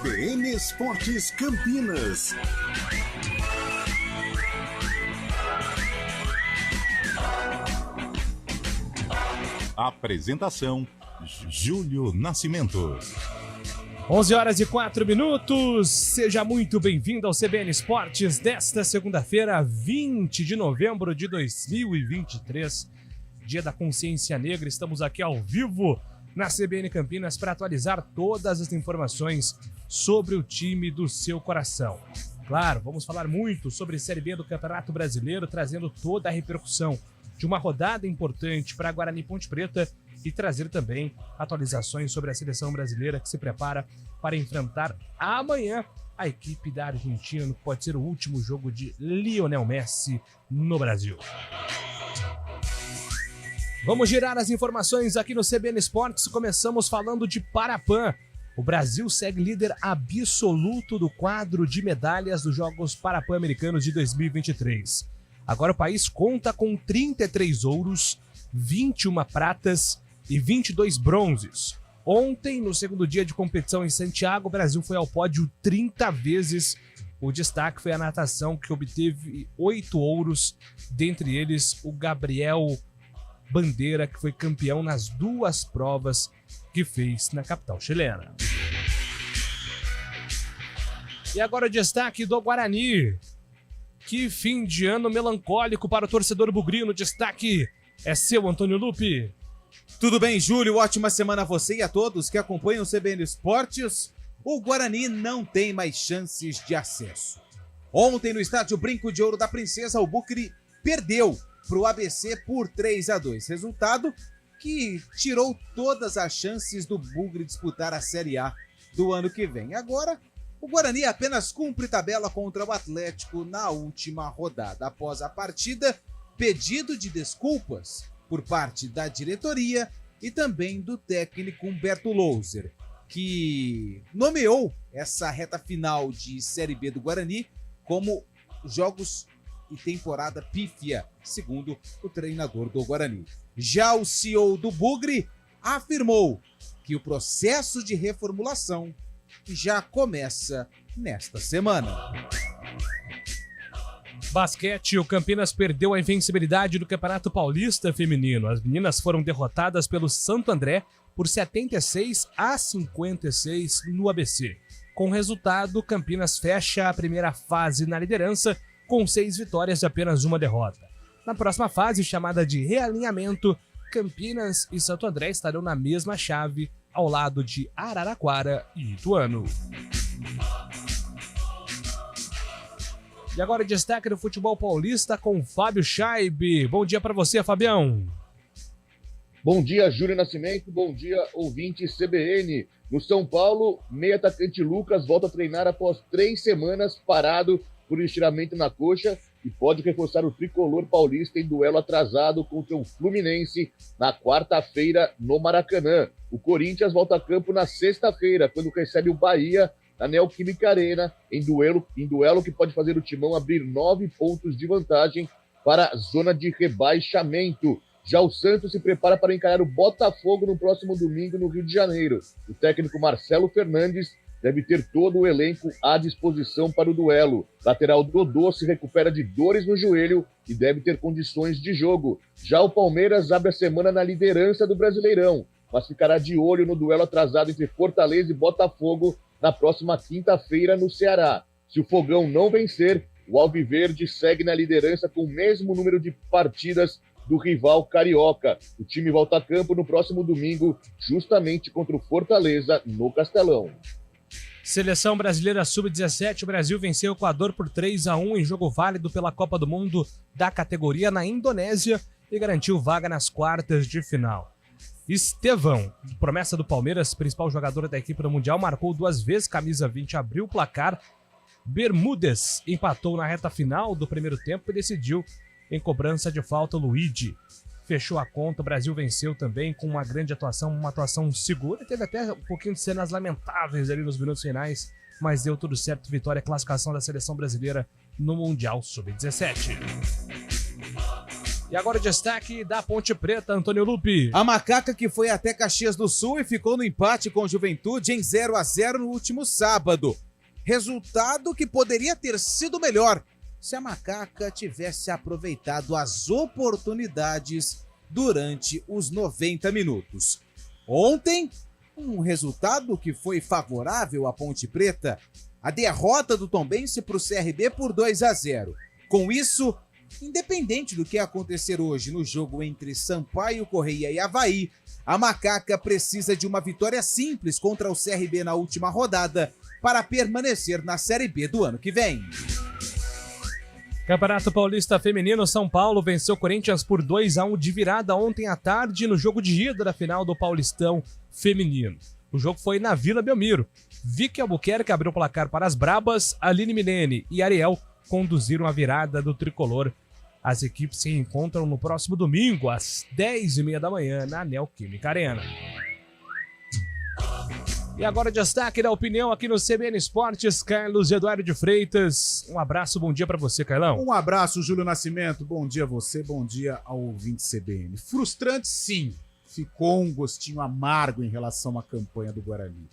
CBN Esportes Campinas. Apresentação: Júlio Nascimento. 11h04. Seja muito bem-vindo ao CBN Esportes desta segunda-feira, 20 de novembro de 2023, Dia da Consciência Negra. Estamos aqui ao vivo na CBN Campinas para atualizar todas as informações sobre o time do seu coração. Claro, vamos falar muito sobre Série B do Campeonato Brasileiro, trazendo toda a repercussão de uma rodada importante para Guarani Ponte Preta e trazer também atualizações sobre a seleção brasileira que se prepara para enfrentar amanhã a equipe da Argentina, no que pode ser o último jogo de Lionel Messi no Brasil. Vamos girar as informações aqui no CBN Esportes. Começamos falando de Parapan. O Brasil segue líder absoluto do quadro de medalhas dos Jogos Parapan-Americanos de 2023. Agora o país conta com 33 ouros, 21 pratas e 22 bronzes. Ontem, no segundo dia de competição em Santiago, o Brasil foi ao pódio 30 vezes. O destaque foi a natação, que obteve 8 ouros, dentre eles o Gabriel Bandeira, que foi campeão nas duas provas que fez na capital chilena. E agora o destaque do Guarani. Que fim de ano melancólico para o torcedor bugrino. Destaque é seu, Antônio Lupi. Tudo bem, Júlio? Ótima semana a você e a todos que acompanham o CBN Esportes. O Guarani não tem mais chances de acesso. Ontem, no estádio Brinco de Ouro da Princesa, o Bugre perdeu para o ABC por 3-2. Resultado que tirou todas as chances do Bugre disputar a Série A do ano que vem. Agora, o Guarani apenas cumpre tabela contra o Atlético na última rodada. Após a partida, pedido de desculpas por parte da diretoria e também do técnico Humberto Louser, que nomeou essa reta final de Série B do Guarani como jogos e temporada pífia, segundo o treinador do Guarani. Já o CEO do Bugre afirmou que o processo de reformulação já começa nesta semana. Basquete, o Campinas perdeu a invencibilidade do Campeonato Paulista Feminino. As meninas foram derrotadas pelo Santo André por 76-56 no ABC. Com o resultado, Campinas fecha a primeira fase na liderança com 6 vitórias e apenas uma derrota. Na próxima fase, chamada de realinhamento, Campinas e Santo André estarão na mesma chave, ao lado de Araraquara e Ituano. E agora o destaque do futebol paulista com Fábio Scheibe. Bom dia para você, Fabião. Bom dia, Júlio Nascimento. Bom dia, ouvinte CBN. No São Paulo, meio atacante Lucas volta a treinar após 3 semanas parado por estiramento na coxa e pode reforçar o tricolor paulista em duelo atrasado contra o Fluminense na quarta-feira no Maracanã. O Corinthians volta a campo na sexta-feira, quando recebe o Bahia na Neoquímica Arena, em duelo que pode fazer o Timão abrir 9 pontos de vantagem para a zona de rebaixamento. Já o Santos se prepara para encarar o Botafogo no próximo domingo no Rio de Janeiro. O técnico Marcelo Fernandes deve ter todo o elenco à disposição para o duelo. Lateral Dodô se recupera de dores no joelho e deve ter condições de jogo. Já o Palmeiras abre a semana na liderança do Brasileirão, mas ficará de olho no duelo atrasado entre Fortaleza e Botafogo na próxima quinta-feira no Ceará. Se o Fogão não vencer, o Alviverde segue na liderança com o mesmo número de partidas do rival carioca. O time volta a campo no próximo domingo, justamente contra o Fortaleza no Castelão. Seleção brasileira sub-17, o Brasil venceu o Equador por 3-1 em jogo válido pela Copa do Mundo da categoria na Indonésia e garantiu vaga nas quartas de final. Estevão, promessa do Palmeiras, principal jogador da equipe no Mundial, marcou 2 vezes, camisa 20, abriu o placar. Bermudes empatou na reta final do primeiro tempo e decidiu em cobrança de falta. Luigi fechou a conta. O Brasil venceu também com uma grande atuação, uma atuação segura. Teve até um pouquinho de cenas lamentáveis ali nos minutos finais, mas deu tudo certo. Vitória, classificação da seleção brasileira no Mundial Sub-17. E agora o destaque da Ponte Preta, Antônio Lupi. A Macaca que foi até Caxias do Sul e ficou no empate com o Juventude em 0-0 no último sábado. Resultado que poderia ter sido melhor se a Macaca tivesse aproveitado as oportunidades durante os 90 minutos. Ontem, um resultado que foi favorável à Ponte Preta, a derrota do Tombense para o CRB por 2-0. Com isso, independente do que acontecer hoje no jogo entre Sampaio Corrêa e Avaí, a Macaca precisa de uma vitória simples contra o CRB na última rodada para permanecer na Série B do ano que vem. Campeonato Paulista Feminino, São Paulo venceu o Corinthians por 2-1 de virada ontem à tarde no jogo de ida da final do Paulistão Feminino. O jogo foi na Vila Belmiro. Vicky Albuquerque abriu o placar para as Brabas, Aline Milene e Ariel conduziram a virada do tricolor. As equipes se encontram no próximo domingo, às 10h30 da manhã, na Neoquímica Arena. E agora destaque da opinião aqui no CBN Esportes, Carlos Eduardo de Freitas. Um abraço, bom dia para você, Carlão. Um abraço, Júlio Nascimento. Bom dia a você, bom dia ao ouvinte CBN. Frustrante, sim. Ficou um gostinho amargo em relação à campanha do Guarani.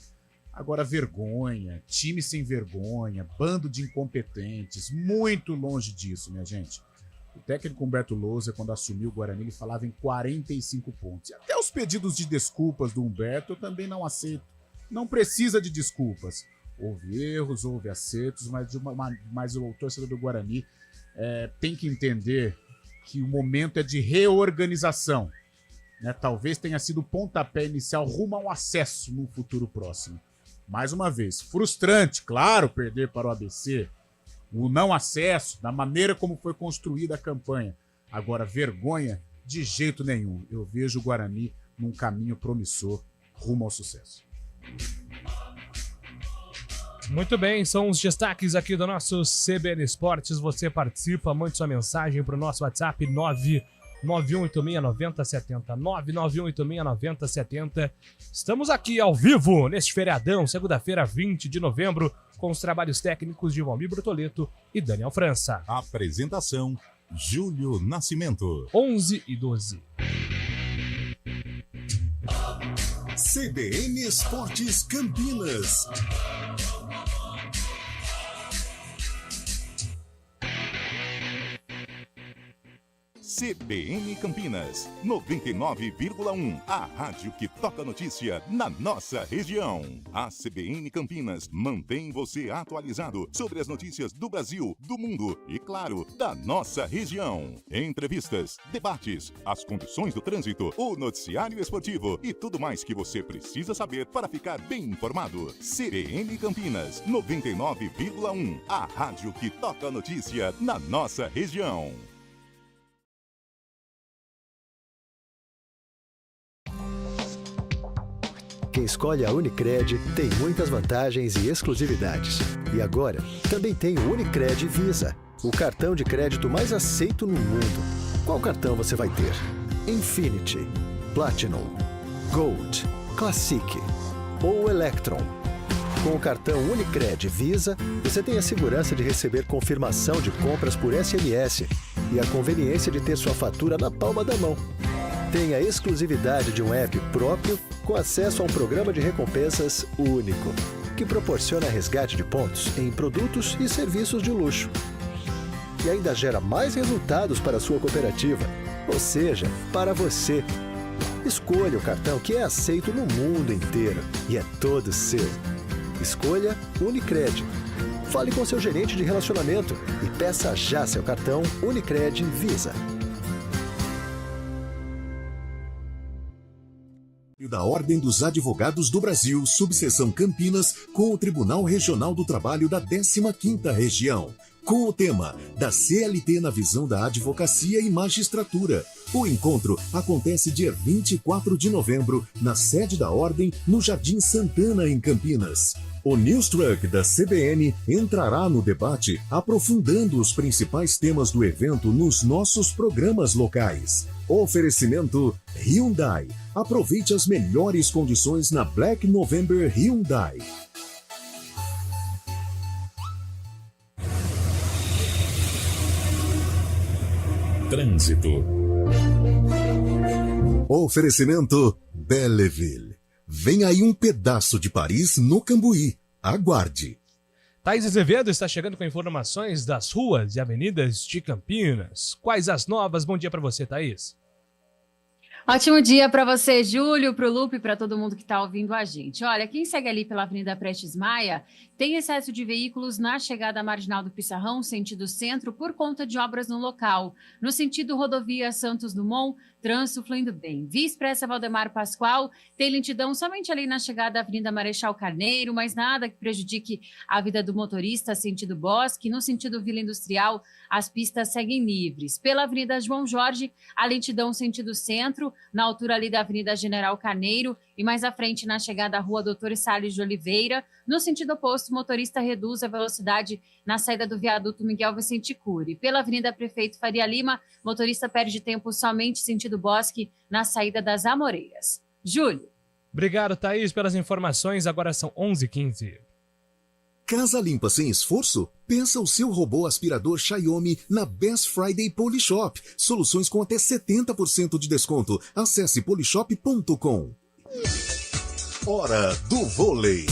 Agora, vergonha, time sem vergonha, bando de incompetentes, muito longe disso, minha gente. O técnico Humberto Lousa, quando assumiu o Guarani, ele falava em 45 pontos. E até os pedidos de desculpas do Humberto eu também não aceito. Não precisa de desculpas. Houve erros, houve acertos, mas o torcedor do Guarani tem que entender que o momento é de reorganização. Né? Talvez tenha sido o pontapé inicial rumo ao acesso no futuro próximo. Mais uma vez, frustrante, claro, perder para o ABC, o não acesso, da maneira como foi construída a campanha. Agora, vergonha, de jeito nenhum. Eu vejo o Guarani num caminho promissor rumo ao sucesso. Muito bem, são os destaques aqui do nosso CBN Esportes. Você participa, mande sua mensagem para o nosso WhatsApp 991869070, 991869070. Estamos aqui ao vivo neste feriadão, segunda-feira, 20 de novembro, com os trabalhos técnicos de Valmir Brotoleto e Daniel França. Apresentação, Júlio Nascimento. 11h12. CBN Esportes Campinas. CBN Campinas, 99,1. A rádio que toca notícia na nossa região. A CBN Campinas mantém você atualizado sobre as notícias do Brasil, do mundo e, claro, da nossa região. Entrevistas, debates, as condições do trânsito, o noticiário esportivo e tudo mais que você precisa saber para ficar bem informado. CBN Campinas, 99,1. A rádio que toca notícia na nossa região. Quem escolhe a Unicred tem muitas vantagens e exclusividades. E agora, também tem o Unicred Visa, o cartão de crédito mais aceito no mundo. Qual cartão você vai ter? Infinity, Platinum, Gold, Classic ou Electron? Com o cartão Unicred Visa, você tem a segurança de receber confirmação de compras por SMS e a conveniência de ter sua fatura na palma da mão. Tem a exclusividade de um app próprio com acesso a um programa de recompensas único, que proporciona resgate de pontos em produtos e serviços de luxo. E ainda gera mais resultados para a sua cooperativa, ou seja, para você. Escolha o cartão que é aceito no mundo inteiro e é todo seu. Escolha Unicred. Fale com seu gerente de relacionamento e peça já seu cartão Unicred Visa. Da Ordem dos Advogados do Brasil, subseção Campinas, com o Tribunal Regional do Trabalho da 15ª Região, com o tema da CLT na visão da advocacia e magistratura. O encontro acontece dia 24 de novembro, na sede da Ordem, no Jardim Santana, em Campinas. O News Truck da CBN entrará no debate, aprofundando os principais temas do evento nos nossos programas locais. Oferecimento Hyundai. Aproveite as melhores condições na Black November Hyundai. Trânsito. Oferecimento Belleville. Vem aí um pedaço de Paris no Cambuí. Aguarde. Thaís Azevedo está chegando com informações das ruas e avenidas de Campinas. Quais as novas? Bom dia para você, Thaís. Ótimo dia para você, Júlio, para o Lupe e para todo mundo que está ouvindo a gente. Olha, quem segue ali pela Avenida Prestes Maia tem excesso de veículos na chegada à Marginal do Pissarrão, sentido centro, por conta de obras no local. No sentido rodovia Santos Dumont, trânsito fluindo bem. Via Expressa Valdemar Pascoal tem lentidão somente ali na chegada à Avenida Marechal Carneiro, mas nada que prejudique a vida do motorista, sentido Bosque. No sentido Vila Industrial, as pistas seguem livres. Pela Avenida João Jorge, a lentidão sentido centro, na altura ali da Avenida General Carneiro, e mais à frente na chegada à Rua Doutor Salles de Oliveira. No sentido oposto, o motorista reduz a velocidade na saída do viaduto Miguel Vicente Cury. Pela Avenida Prefeito Faria Lima, motorista perde tempo somente sentido Bosque na saída das Amoreiras. Júlio. Obrigado, Thaís, pelas informações. Agora são 11h15. Casa limpa sem esforço? Pensa o seu robô aspirador Xiaomi na Best Friday Polishop. Soluções com até 70% de desconto. Acesse polishop.com. Hora do vôlei.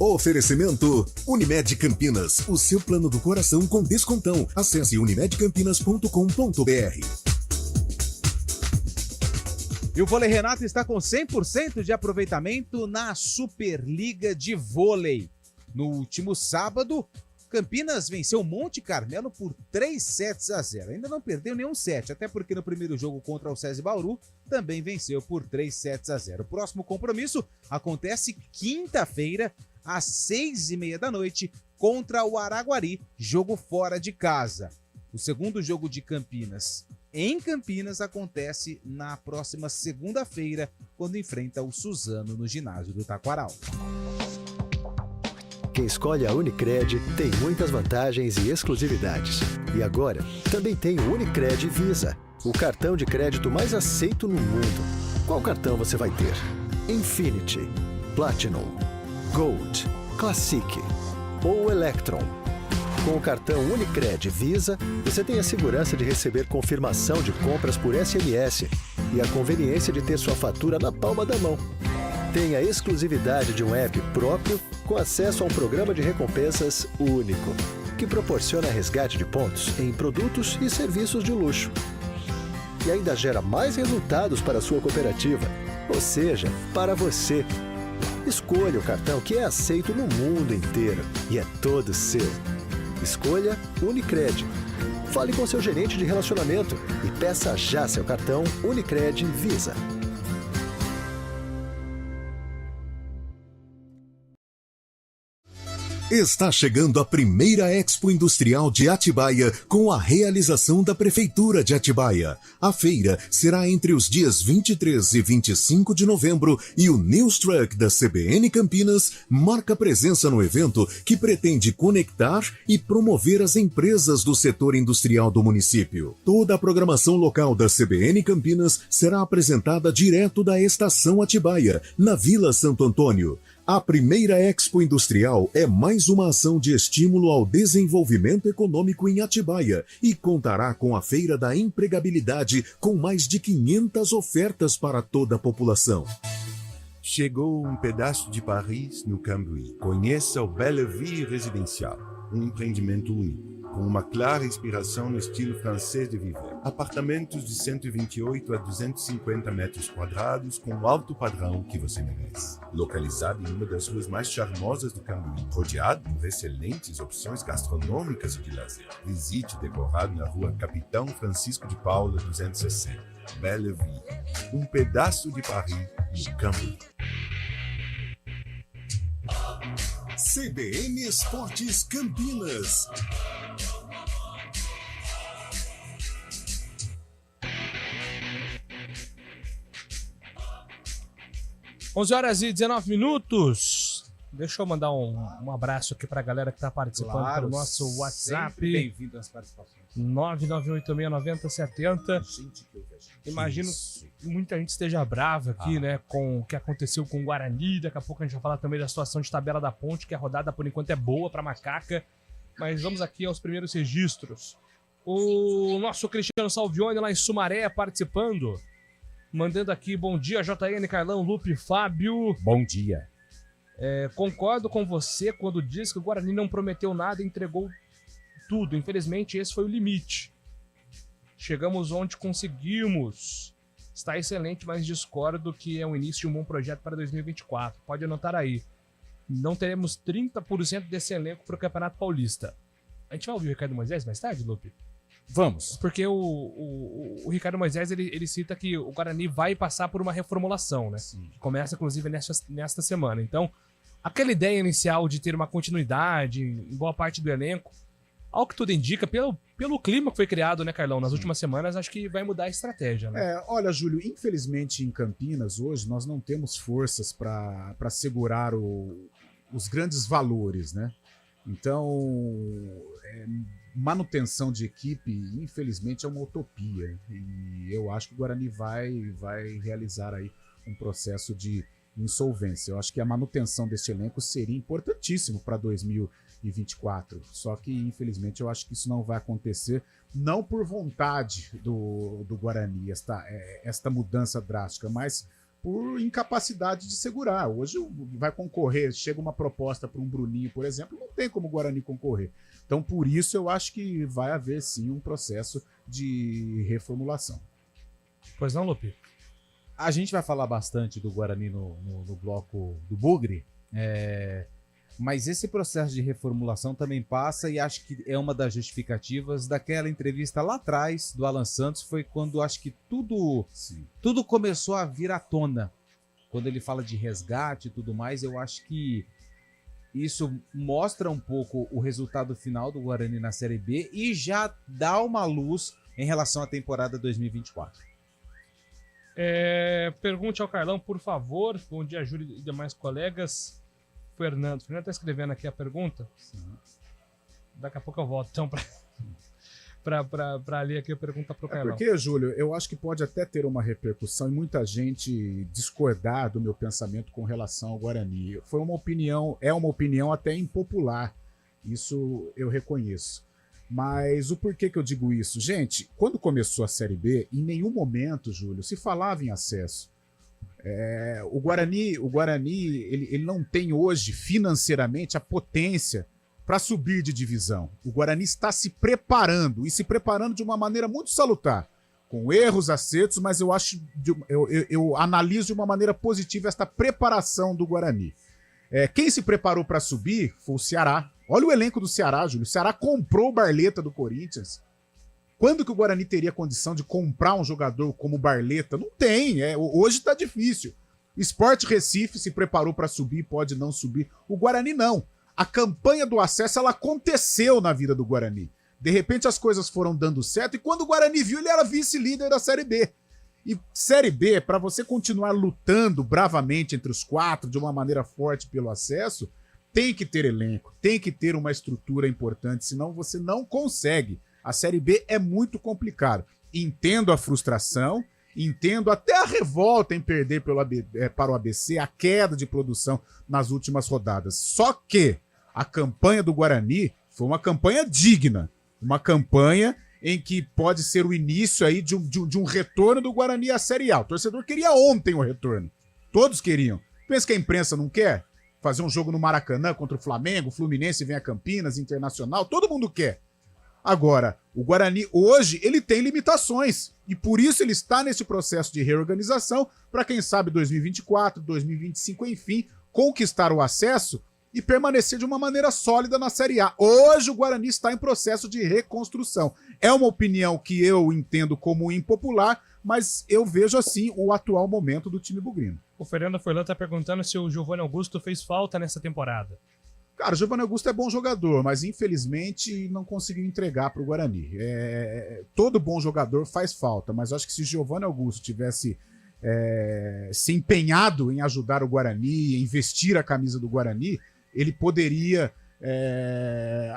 Oferecimento Unimed Campinas. O seu plano do coração com descontão. Acesse unimedcampinas.com.br. E o Vôlei Renato está com 100% de aproveitamento na Superliga de Vôlei. No último sábado, Campinas venceu Monte Carmelo por 3-0. Ainda não perdeu nenhum set, até porque no primeiro jogo contra o SESI Bauru também venceu por 3-0. O próximo compromisso acontece quinta-feira, às 6h30 da noite, contra o Araguari, jogo fora de casa. O segundo jogo de Campinas em Campinas acontece na próxima segunda-feira, quando enfrenta o Suzano no ginásio do Taquaral. Quem escolhe a Unicred tem muitas vantagens e exclusividades. E agora, também tem o Unicred Visa, o cartão de crédito mais aceito no mundo. Qual cartão você vai ter? Infinity, Platinum, Gold, Classic ou Electron? Com o cartão Unicred Visa, você tem a segurança de receber confirmação de compras por SMS e a conveniência de ter sua fatura na palma da mão. Tem a exclusividade de um app próprio com acesso a um programa de recompensas único, que proporciona resgate de pontos em produtos e serviços de luxo. E ainda gera mais resultados para a sua cooperativa, ou seja, para você. Escolha o cartão que é aceito no mundo inteiro e é todo seu. Escolha Unicred. Fale com seu gerente de relacionamento e peça já seu cartão Unicred Visa. Está chegando a primeira Expo Industrial de Atibaia com a realização da Prefeitura de Atibaia. A feira será entre os dias 23 e 25 de novembro e o News Truck da CBN Campinas marca presença no evento que pretende conectar e promover as empresas do setor industrial do município. Toda a programação local da CBN Campinas será apresentada direto da Estação Atibaia, na Vila Santo Antônio. A primeira Expo Industrial é mais uma ação de estímulo ao desenvolvimento econômico em Atibaia e contará com a Feira da Empregabilidade com mais de 500 ofertas para toda a população. Chegou um pedaço de Paris no Cambuí. Conheça o Belleville Residencial, um empreendimento único, com uma clara inspiração no estilo francês de viver. Apartamentos de 128 a 250 metros quadrados com o alto padrão que você merece. Localizado em uma das ruas mais charmosas do Cambuí, rodeado por excelentes opções gastronômicas e de lazer. Visite o decorado na rua Capitão Francisco de Paula 260. Belleville, um pedaço de Paris no Cambuí. CBN Esportes Campinas. Onze horas e 19 minutos. Deixa eu mandar um abraço aqui pra galera que tá participando pelo nosso WhatsApp. Bem-vindo às participações. 991869070. Imagino que muita gente esteja brava aqui, né, com o que aconteceu com o Guarani. Daqui a pouco a gente vai falar também da situação de Tabela da Ponte, que a rodada por enquanto é boa para Macaca. Mas vamos aqui aos primeiros registros. O nosso Cristiano Salvione lá em Sumaré participando. Mandando aqui, bom dia, JN, Carlão, Lupe, Fábio. Bom dia. Concordo com você quando diz que o Guarani não prometeu nada e entregou tudo. Infelizmente, esse foi o limite. Chegamos onde conseguimos. Está excelente, mas discordo que é o início de um bom projeto para 2024. Pode anotar aí. Não teremos 30% desse elenco para o Campeonato Paulista. A gente vai ouvir o Ricardo Moisés mais tarde, Lupe? Vamos. Porque o Ricardo Moisés, ele cita que o Guarani vai passar por uma reformulação, né? Sim. Começa, inclusive, nesta semana. Então, aquela ideia inicial de ter uma continuidade em boa parte do elenco, ao que tudo indica, pelo clima que foi criado, né, Carlão, nas últimas semanas, acho que vai mudar a estratégia, né? Olha, Júlio, infelizmente em Campinas hoje nós não temos forças para segurar os grandes valores, né? Então, manutenção de equipe, infelizmente, é uma utopia. E eu acho que o Guarani vai realizar aí um processo de insolvência. Eu acho que a manutenção desse elenco seria importantíssimo para 2024. Só que, infelizmente, eu acho que isso não vai acontecer, não por vontade do Guarani, esta mudança drástica, mas por incapacidade de segurar. Hoje vai concorrer, chega uma proposta para um Bruninho, por exemplo, não tem como o Guarani concorrer. Então, por isso, eu acho que vai haver, sim, um processo de reformulação. Pois não, Lupe? A gente vai falar bastante do Guarani no bloco do Bugre, mas esse processo de reformulação também passa, e acho que é uma das justificativas daquela entrevista lá atrás do Alan Santos, foi quando acho que tudo começou a vir à tona. Quando ele fala de resgate e tudo mais, eu acho que isso mostra um pouco o resultado final do Guarani na Série B e já dá uma luz em relação à temporada 2024. Pergunte ao Carlão, por favor. Bom dia, Júlio e demais colegas. Fernando tá escrevendo aqui a pergunta. Sim. Daqui a pouco eu volto, então, para ler aqui a pergunta pro Carlão. Porque, Júlio, eu acho que pode até ter uma repercussão e muita gente discordar do meu pensamento com relação ao Guarani. Foi uma opinião, é uma opinião até impopular. Isso eu reconheço. Mas o porquê que eu digo isso? Gente, quando começou a Série B, em nenhum momento, Júlio, se falava em acesso. O Guarani ele não tem hoje financeiramente a potência para subir de divisão. O Guarani está se preparando e se preparando de uma maneira muito salutar, com erros, acertos, mas eu analiso de uma maneira positiva esta preparação do Guarani. Quem se preparou para subir foi o Ceará. Olha o elenco do Ceará, Júlio. O Ceará comprou o Barleta do Corinthians. Quando que o Guarani teria condição de comprar um jogador como o Barleta? Não tem, hoje está difícil. Sport Recife se preparou para subir, pode não subir. O Guarani não. A campanha do acesso, ela aconteceu na vida do Guarani. De repente as coisas foram dando certo e quando o Guarani viu, ele era vice-líder da Série B. E Série B, para você continuar lutando bravamente entre os quatro, de uma maneira forte pelo acesso, tem que ter elenco, tem que ter uma estrutura importante, senão você não consegue. A Série B é muito complicado. Entendo a frustração, entendo até a revolta em perder para o ABC, a queda de produção nas últimas rodadas. Só que a campanha do Guarani foi uma campanha digna, uma campanha em que pode ser o início aí de um retorno do Guarani à Série A. O torcedor queria ontem o retorno. Todos queriam. Pensa que a imprensa não quer? Fazer um jogo no Maracanã contra o Flamengo, o Fluminense vem a Campinas, Internacional, todo mundo quer. Agora, o Guarani hoje, ele tem limitações e por isso ele está nesse processo de reorganização para quem sabe 2024, 2025, enfim, conquistar o acesso e permanecer de uma maneira sólida na Série A. Hoje o Guarani está em processo de reconstrução. É uma opinião que eu entendo como impopular, mas eu vejo assim o atual momento do time bugrino. O Fernando Forlan está perguntando se o Giovanni Augusto fez falta nessa temporada. Cara, o Giovanni Augusto é bom jogador, mas infelizmente não conseguiu entregar para o Guarani. Todo bom jogador faz falta, mas acho que se o Giovanni Augusto tivesse se empenhado em ajudar o Guarani, em vestir a camisa do Guarani, ele poderia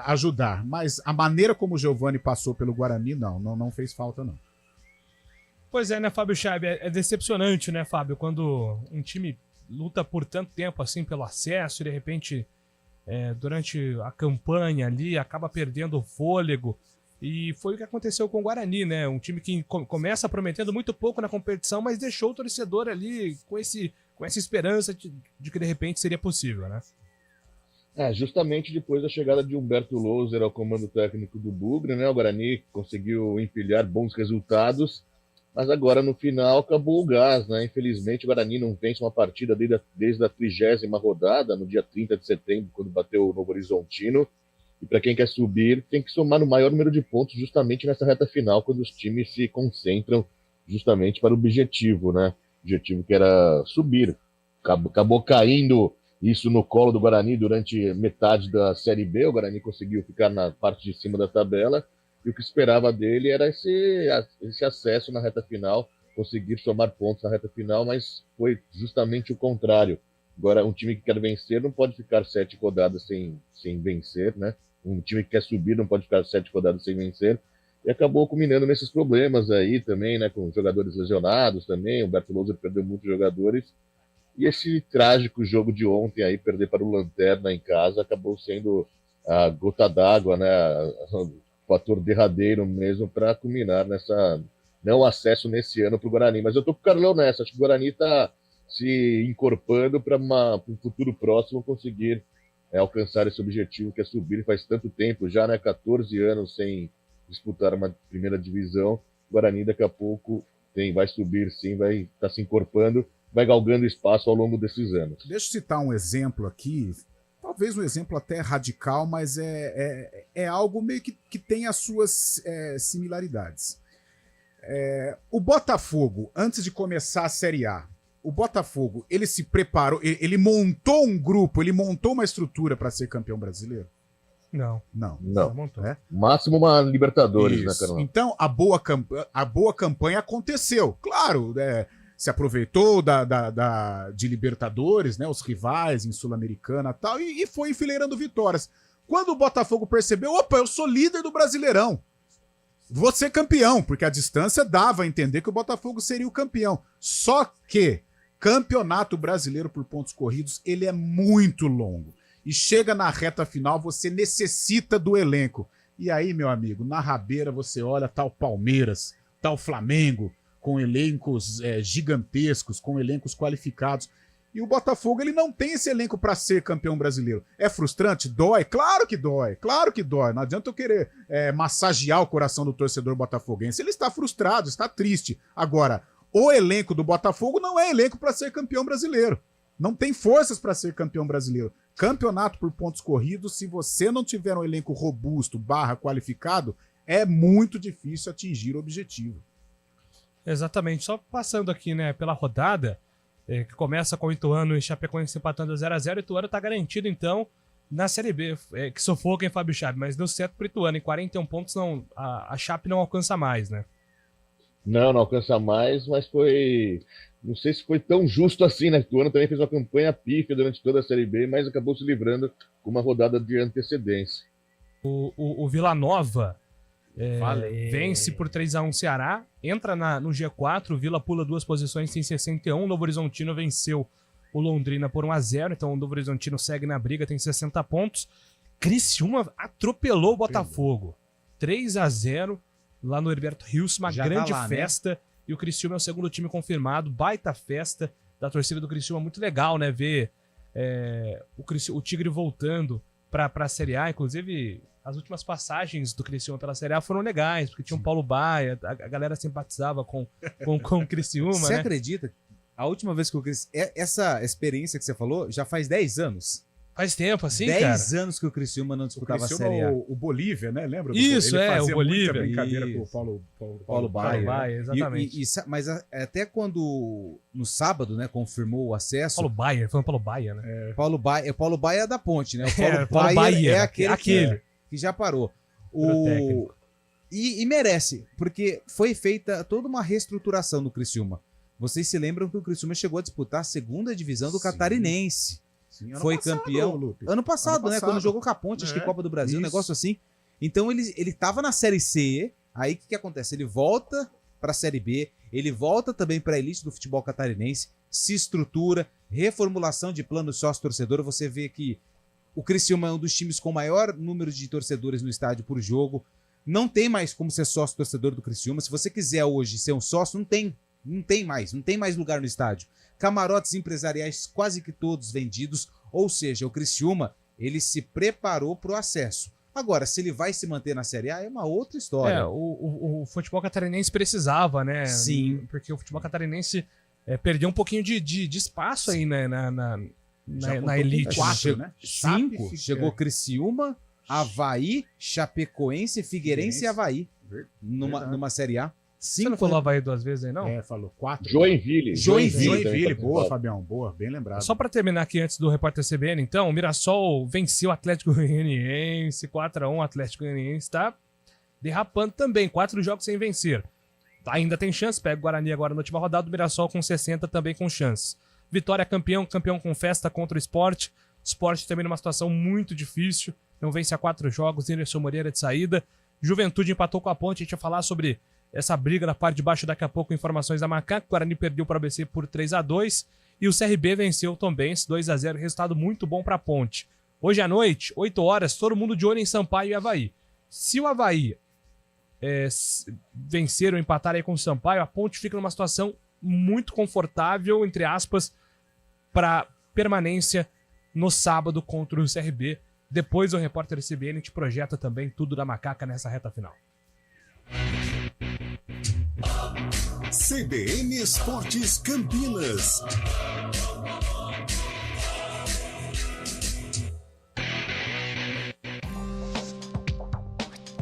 ajudar. Mas a maneira como o Giovanni passou pelo Guarani, não fez falta, não. Pois é, né, Fábio Chave? É decepcionante, né, Fábio? Quando um time luta por tanto tempo assim pelo acesso e de repente... durante a campanha ali, acaba perdendo o fôlego. E foi o que aconteceu com o Guarani, né? Um time que começa prometendo muito pouco na competição, mas deixou o torcedor ali com essa esperança de que de repente seria possível, né? Justamente depois da chegada de Humberto Louser ao comando técnico do Bugre, né? O Guarani conseguiu empilhar bons resultados, mas agora no final acabou o gás, né? Infelizmente o Guarani não vence uma partida desde a 30ª rodada, no dia 30 de setembro, quando bateu o Novo Horizontino. E para quem quer subir, tem que somar no maior número de pontos justamente nessa reta final, quando os times se concentram justamente para o objetivo, né? O objetivo que era subir. Acabou caindo isso no colo do Guarani durante metade da Série B. O Guarani conseguiu ficar na parte de cima da tabela e o que esperava dele era esse acesso na reta final, conseguir somar pontos na reta final, mas foi justamente o contrário. Agora, um time que quer vencer não pode ficar 7 rodadas sem vencer, né? Um time que quer subir não pode ficar 7 rodadas sem vencer. E acabou culminando nesses problemas aí também, né? Com jogadores lesionados também. O Humberto Louser perdeu muitos jogadores. E esse trágico jogo de ontem aí, perder para o Lanterna em casa, acabou sendo a gota d'água, né? O fator derradeiro mesmo para culminar nessa não acesso nesse ano para o Guarani. Mas eu tô com o Carlão nessa. Acho que o Guarani está se encorpando para um futuro próximo conseguir alcançar esse objetivo que é subir. Faz tanto tempo já, né? 14 anos sem disputar uma primeira divisão. O Guarani daqui a pouco vai subir sim, vai estar se encorpando, vai galgando espaço ao longo desses anos. Deixa eu citar um exemplo aqui, talvez um exemplo até radical, mas é algo meio que tem as suas similaridades. O Botafogo, antes de começar a Série A, o Botafogo, ele se preparou, ele montou um grupo, ele montou uma estrutura para ser campeão brasileiro? Não. Não. Montou. Máximo uma Libertadores, Isso. né, Carlão? Então, a boa campanha aconteceu. Claro, se aproveitou de Libertadores, né, os rivais em Sul-Americana e tal, e foi enfileirando vitórias. Quando o Botafogo percebeu, opa, eu sou líder do Brasileirão, vou ser campeão, porque a distância dava a entender que o Botafogo seria o campeão. Só que Campeonato Brasileiro por pontos corridos, ele é muito longo. E chega na reta final, você necessita do elenco. E aí, meu amigo, na rabeira você olha tal Palmeiras, tal Flamengo, com elencos gigantescos, com elencos qualificados. E o Botafogo, ele não tem esse elenco para ser campeão brasileiro. É frustrante? Dói? Claro que dói. Claro que dói. Não adianta eu querer massagear o coração do torcedor botafoguense. Ele está frustrado, está triste. Agora, o elenco do Botafogo não é elenco para ser campeão brasileiro. Não tem forças para ser campeão brasileiro. Campeonato por pontos corridos, se você não tiver um elenco robusto, qualificado, é muito difícil atingir o objetivo. Exatamente. Só passando aqui, né, pela rodada, que começa com o Ituano e Chapecoense empatando 0x0, o Ituano tá garantido, então, na Série B, que sufoca em Fábio Chape, mas deu certo pro Ituano, em 41 pontos a Chape não alcança mais, né? Não alcança mais, mas não sei se foi tão justo assim, né? O Ituano também fez uma campanha pífia durante toda a Série B, mas acabou se livrando com uma rodada de antecedência. O Vila Nova vence por 3x1 Ceará, entra no G4, o Vila pula 2 posições, tem 61, o Novo Horizontino venceu o Londrina por 1x0, então o Novo Horizontino segue na briga, tem 60 pontos. Criciúma atropelou o Botafogo, 3x0 lá no Herberto Rios, uma Já grande tá lá, festa, né? E o Criciúma é o segundo time confirmado, baita festa da torcida do Criciúma, muito legal, né, ver o Tigre voltando para a Série A, inclusive as últimas passagens do Criciúma pela Série A foram legais, porque tinha o Paulo Baia, a galera simpatizava com o Criciúma, Você né? acredita? A última vez que eu essa experiência que você falou já faz 10 anos. Faz tempo assim, 10 cara? anos que o Criciúma não O disputava a Criciúma, Série A. o Bolívia, né? Lembra? Isso, Ele fazia o Bolívia. muita brincadeira Isso. com o Paulo Paulo Baia. Baia, exatamente. Mas até quando, no sábado, né, confirmou o acesso... Paulo Baia, foi o Paulo Baia, né? Paulo Baia é da ponte, né? O Paulo Paulo Baia Baia, é aquele. aquele. Que já parou. Técnico. E merece, porque foi feita toda uma reestruturação no Criciúma. Vocês se lembram que o Criciúma chegou a disputar a segunda divisão do Sim. Catarinense. Sim, ano Foi passado, campeão. Lupe. Ano passado, né? Quando jogou com a Ponte, acho que É, Copa do Brasil, um isso. negócio assim. Então ele tava na Série C, aí o que acontece? Ele volta pra Série B, ele volta também pra elite do futebol catarinense, se estrutura, reformulação de plano sócio-torcedor. Você vê que o Criciúma é um dos times com maior número de torcedores no estádio por jogo. Não tem mais como ser sócio torcedor do Criciúma. Se você quiser hoje ser um sócio, não tem mais lugar no estádio. Camarotes empresariais quase que todos vendidos, ou seja, o Criciúma, ele se preparou para o acesso. Agora, se ele vai se manter na Série A, é uma outra história. O futebol catarinense precisava, né? Sim. Porque o futebol catarinense perdeu um pouquinho de espaço aí na elite. 4, né? 5. Chegou Criciúma, Avaí, Chapecoense, Figueirense e Avaí. Numa Série A. Você não falou Avaí 2 vezes aí, não? Falou 4. Joinville. Boa, Fabião. Boa, bem lembrado. Só para terminar aqui antes do repórter CBN, então, o Mirassol venceu o Atlético Goianiense, 4-1, o Atlético Goianiense está derrapando também, 4 jogos sem vencer. Ainda tem chance, pega o Guarani agora na última rodada, o Mirassol com 60 também com chance. Vitória campeão com festa contra o Sport. Sport também numa situação muito difícil, não vence há 4 jogos, Anderson Moreira de saída. Juventude empatou com a Ponte, a gente vai falar sobre essa briga na parte de baixo daqui a pouco, informações da Macaco. O Guarani perdeu para o ABC por 3-2 e o CRB venceu o Tombense 2-0, resultado muito bom para a Ponte. Hoje à noite, 8 horas, todo mundo de olho em Sampaio e Avaí. Se o Avaí vencer ou empatar aí com o Sampaio, a Ponte fica numa situação muito confortável, entre aspas, para permanência no sábado contra o CRB. Depois o repórter CBN te projeta também tudo da Macaca nessa reta final. CBN Esportes Campinas.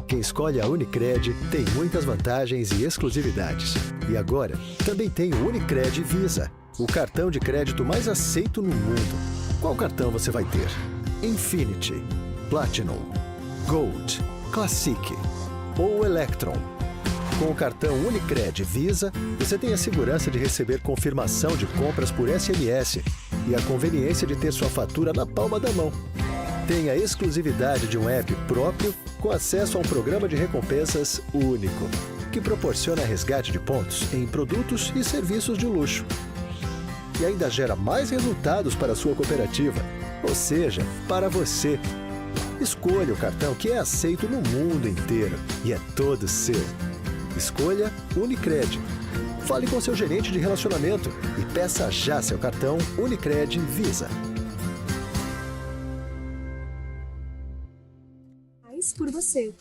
Quem escolhe a Unicred tem muitas vantagens e exclusividades. E agora, também tem o Unicred Visa, o cartão de crédito mais aceito no mundo. Qual cartão você vai ter? Infinity, Platinum, Gold, Classic ou Electron? Com o cartão Unicred Visa, você tem a segurança de receber confirmação de compras por SMS e a conveniência de ter sua fatura na palma da mão. Tem a exclusividade de um app próprio com acesso a um programa de recompensas único, que proporciona resgate de pontos em produtos e serviços de luxo. E ainda gera mais resultados para a sua cooperativa, ou seja, para você. Escolha o cartão que é aceito no mundo inteiro e é todo seu. Escolha Unicred. Fale com seu gerente de relacionamento e peça já seu cartão Unicred Visa. Mais por você.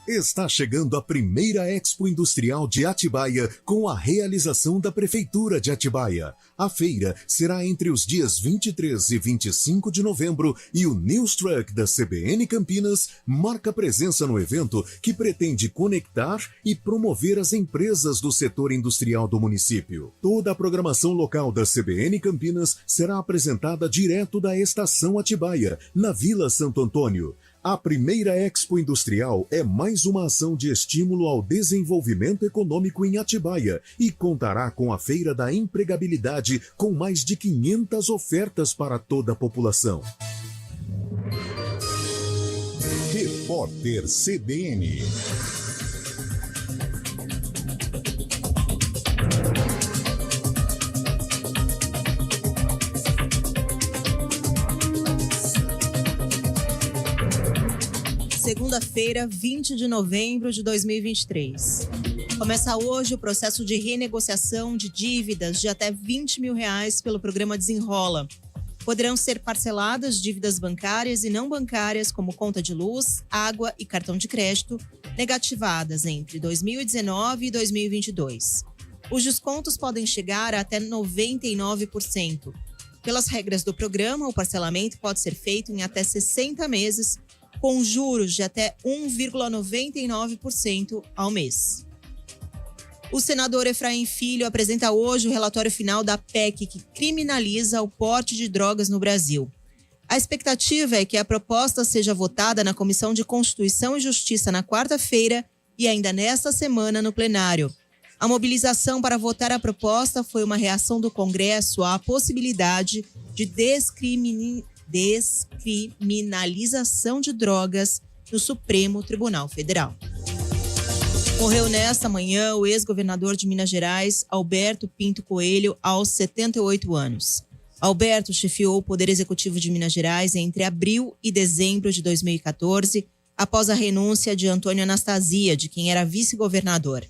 Está chegando a primeira Expo Industrial de Atibaia com a realização da Prefeitura de Atibaia. A feira será entre os dias 23 e 25 de novembro e o News Truck da CBN Campinas marca presença no evento que pretende conectar e promover as empresas do setor industrial do município. Toda a programação local da CBN Campinas será apresentada direto da Estação Atibaia, na Vila Santo Antônio. A primeira Expo Industrial é mais uma ação de estímulo ao desenvolvimento econômico em Atibaia e contará com a Feira da Empregabilidade com mais de 500 ofertas para toda a população. Repórter CBN. Segunda-feira, 20 de novembro de 2023. Começa hoje o processo de renegociação de dívidas de até R$20 mil pelo programa Desenrola. Poderão ser parceladas dívidas bancárias e não bancárias, como conta de luz, água e cartão de crédito, negativadas entre 2019 e 2022. Os descontos podem chegar a até 99%. Pelas regras do programa, o parcelamento pode ser feito em até 60 meses, com juros de até 1,99% ao mês. O senador Efraim Filho apresenta hoje o relatório final da PEC que criminaliza o porte de drogas no Brasil. A expectativa é que a proposta seja votada na Comissão de Constituição e Justiça na quarta-feira e ainda nesta semana no plenário. A mobilização para votar a proposta foi uma reação do Congresso à possibilidade de descriminalização de drogas no Supremo Tribunal Federal. Morreu nesta manhã o ex-governador de Minas Gerais, Alberto Pinto Coelho, aos 78 anos. Alberto chefiou o Poder Executivo de Minas Gerais entre abril e dezembro de 2014 após a renúncia de Antônio Anastasia, de quem era vice-governador.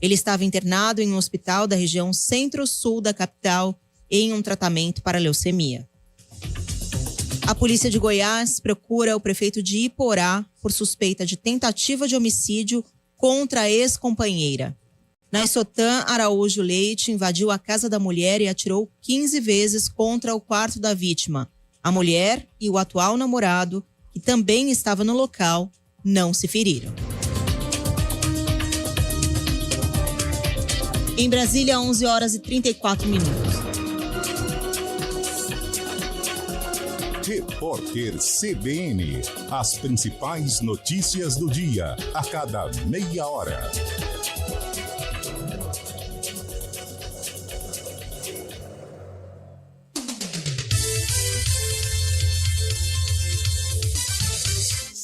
Ele estava internado em um hospital da região centro-sul da capital em um tratamento para leucemia. A polícia de Goiás procura o prefeito de Iporá por suspeita de tentativa de homicídio contra a ex-companheira. Naisotã Araújo Leite invadiu a casa da mulher e atirou 15 vezes contra o quarto da vítima. A mulher e o atual namorado, que também estava no local, não se feriram. Em Brasília, 11 horas e 34 minutos. Repórter CBN. As principais notícias do dia, a cada meia hora.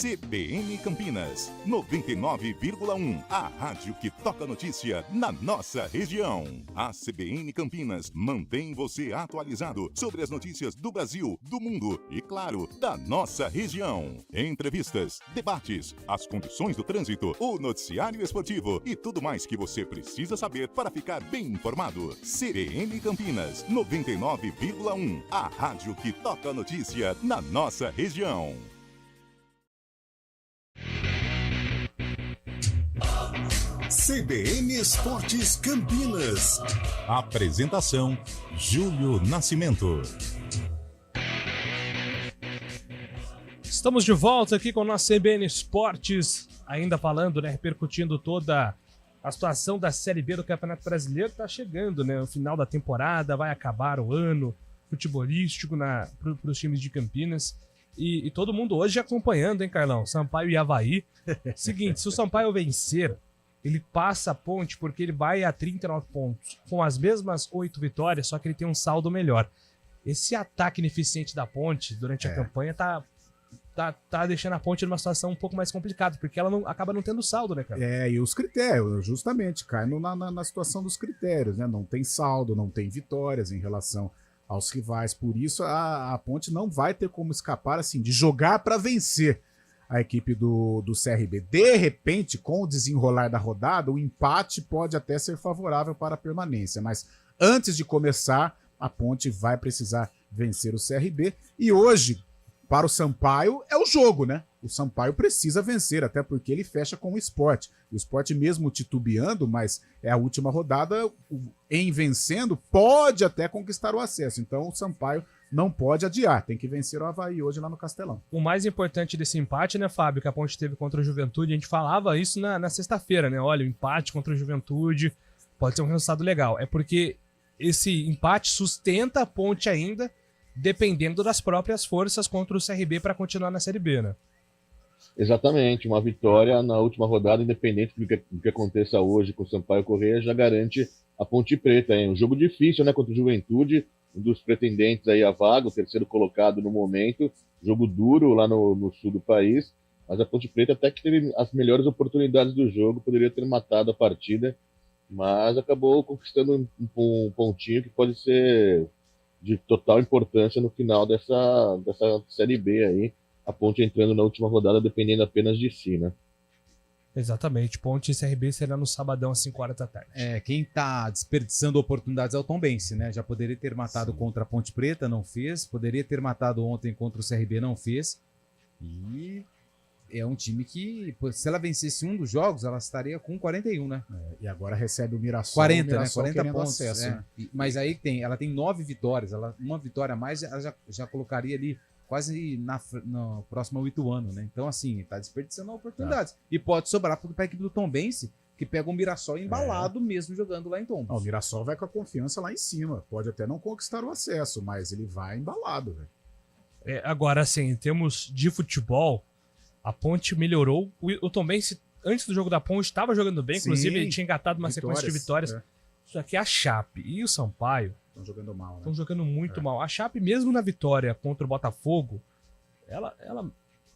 CBN Campinas, 99,1. A rádio que toca notícia na nossa região. A CBN Campinas mantém você atualizado sobre as notícias do Brasil, do mundo e, claro, da nossa região. Entrevistas, debates, as condições do trânsito, o noticiário esportivo e tudo mais que você precisa saber para ficar bem informado. CBN Campinas, 99,1. A rádio que toca notícia na nossa região. CBN Esportes Campinas. Apresentação: Júlio Nascimento. Estamos de volta aqui com o nosso CBN Esportes, ainda falando, né, repercutindo toda a situação da Série B do Campeonato Brasileiro. Tá chegando, né, o final da temporada, vai acabar o ano futebolístico para os times de Campinas. E todo mundo hoje acompanhando, hein, Carlão? Sampaio e Avaí. Seguinte, se o Sampaio vencer, ele passa a Ponte porque ele vai a 39 pontos, com as mesmas 8 vitórias, só que ele tem um saldo melhor. Esse ataque ineficiente da Ponte durante a campanha tá deixando a Ponte numa situação um pouco mais complicada, porque ela acaba não tendo saldo, né, cara? E os critérios, justamente, cai na situação dos critérios, né? Não tem saldo, não tem vitórias em relação aos rivais, por isso a Ponte não vai ter como escapar, assim, de jogar para vencer a equipe do CRB. De repente, com o desenrolar da rodada, o empate pode até ser favorável para a permanência, mas antes de começar, a Ponte vai precisar vencer o CRB, e hoje, para o Sampaio, é o jogo, né? O Sampaio precisa vencer, até porque ele fecha com o Sport. O Sport, mesmo titubeando, mas é a última rodada, em vencendo, pode até conquistar o acesso. Então o Sampaio não pode adiar, tem que vencer o Avaí hoje lá no Castelão. O mais importante desse empate, né, Fábio, que a Ponte teve contra o Juventude, a gente falava isso na sexta-feira, né? Olha, o empate contra o Juventude pode ser um resultado legal. É porque esse empate sustenta a Ponte ainda, dependendo das próprias forças contra o CRB para continuar na Série B, né? Exatamente, uma vitória na última rodada, independente do que aconteça hoje com o Sampaio Corrêa, já garante a Ponte Preta. É um jogo difícil, né, contra o Juventude, um dos pretendentes aí à vaga, o terceiro colocado no momento, jogo duro lá no sul do país, mas a Ponte Preta até que teve as melhores oportunidades do jogo, poderia ter matado a partida, mas acabou conquistando um pontinho que pode ser de total importância no final dessa Série B aí, a Ponte entrando na última rodada dependendo apenas de si, né? Exatamente, Ponte e CRB será no sabadão às 5 horas da tarde. Quem tá desperdiçando oportunidades é o Tombense, né? Já poderia ter matado contra a Ponte Preta, não fez. Poderia ter matado ontem contra o CRB, não fez. E é um time que, se ela vencesse um dos jogos, ela estaria com 41, né? E agora recebe o Mirassol. 40, o Mirassol, né? 40 pontos. acesso, né? Mas aí ela tem 9 vitórias. Uma vitória a mais, ela já colocaria ali quase no próximo 8 anos, né? Então, assim, tá desperdiçando oportunidades. E pode sobrar para a equipe do Tombense, que pega o Mirassol embalado mesmo jogando lá em Tombos. O Mirassol vai com a confiança lá em cima. Pode até não conquistar o acesso, mas ele vai embalado, velho. Agora, assim, em termos de futebol, a Ponte melhorou. O Tombense, antes do jogo da Ponte, estava jogando bem. Inclusive, ele tinha engatado uma sequência de vitórias. Só que a Chape e o Sampaio estão jogando mal, né? Estão jogando muito mal. A Chape, mesmo na vitória contra o Botafogo, ela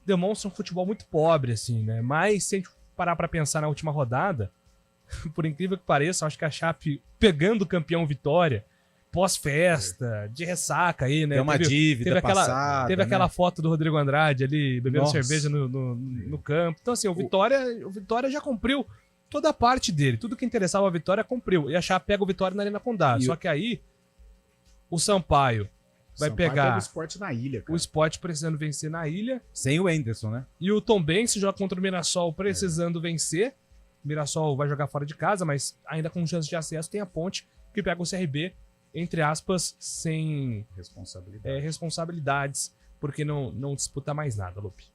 demonstra um futebol muito pobre, assim, né? Mas se a gente parar pra pensar na última rodada, por incrível que pareça, acho que a Chape, pegando o campeão Vitória, pós-festa, de ressaca aí, né? Tem uma dívida passada. Teve aquela foto do Rodrigo Andrade ali, bebendo Nossa. cerveja no campo. Então, assim, o Vitória já cumpriu toda a parte dele. Tudo que interessava a Vitória cumpriu. E a Chape pega o Vitória na Arena Condá. Só que aí, o Sampaio vai pegar o Sport na ilha, cara. o Sport precisando vencer na ilha. Sem o Anderson, né? E o Tombense joga contra o Mirassol precisando vencer. O Mirassol vai jogar fora de casa, mas ainda com chance de acesso tem a Ponte, que pega o CRB, entre aspas, sem responsabilidades, porque não disputa mais nada, Lupe.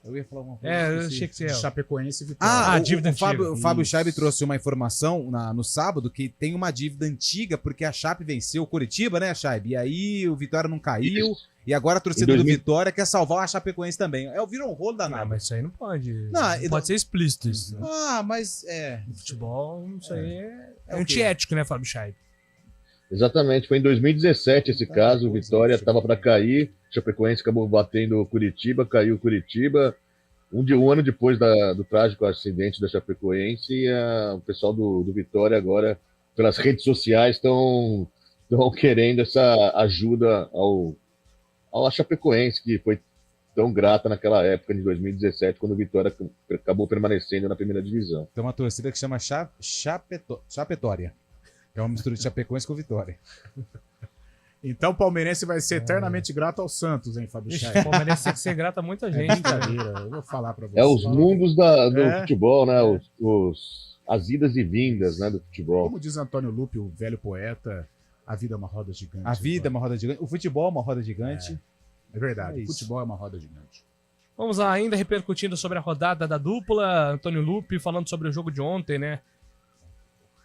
Eu ia falar uma coisa. Eu achei que você ia. Chapecoense e Vitória. a dívida o Fábio Isso. Scheib trouxe uma informação no sábado que tem uma dívida antiga porque a Chape venceu o Curitiba, né, Scheib? E aí o Vitória não caiu. E agora a torcida Em do 2000 Vitória quer salvar a Chapecoense também. Virou um rolo Ah, danado. mas isso aí não pode. Não, Pode ser explícito isso. Né? Mas No futebol, isso aí é o quê? antiético, né, Fábio Scheib? Exatamente, foi em 2017 esse caso, o Vitória estava para cair, Chapecoense acabou batendo o Curitiba, caiu o Curitiba. Um ano depois do trágico acidente da Chapecoense, o pessoal do Vitória agora, pelas redes sociais, estão querendo essa ajuda ao Chapecoense, que foi tão grata naquela época, de 2017, quando o Vitória acabou permanecendo na primeira divisão. tem uma torcida que chama Chapetória. Que é uma mistura de Chapecoense com Vitória. Então o palmeirense vai ser eternamente grato ao Santos, hein, Fábio Ixi, Scheib? o Palmeirense tem que ser grato a muita gente, cara. Brincadeira, eu vou falar pra você. É os mundos do futebol, né? É. As idas e vindas, né, do futebol. Como diz Antônio Lupe, o velho poeta, a vida é uma roda gigante. A vida é uma roda gigante. O futebol é uma roda gigante. É verdade, É isso. futebol é uma roda gigante. Vamos lá, ainda repercutindo sobre a rodada da dupla, Antônio Lupe falando sobre o jogo de ontem, né?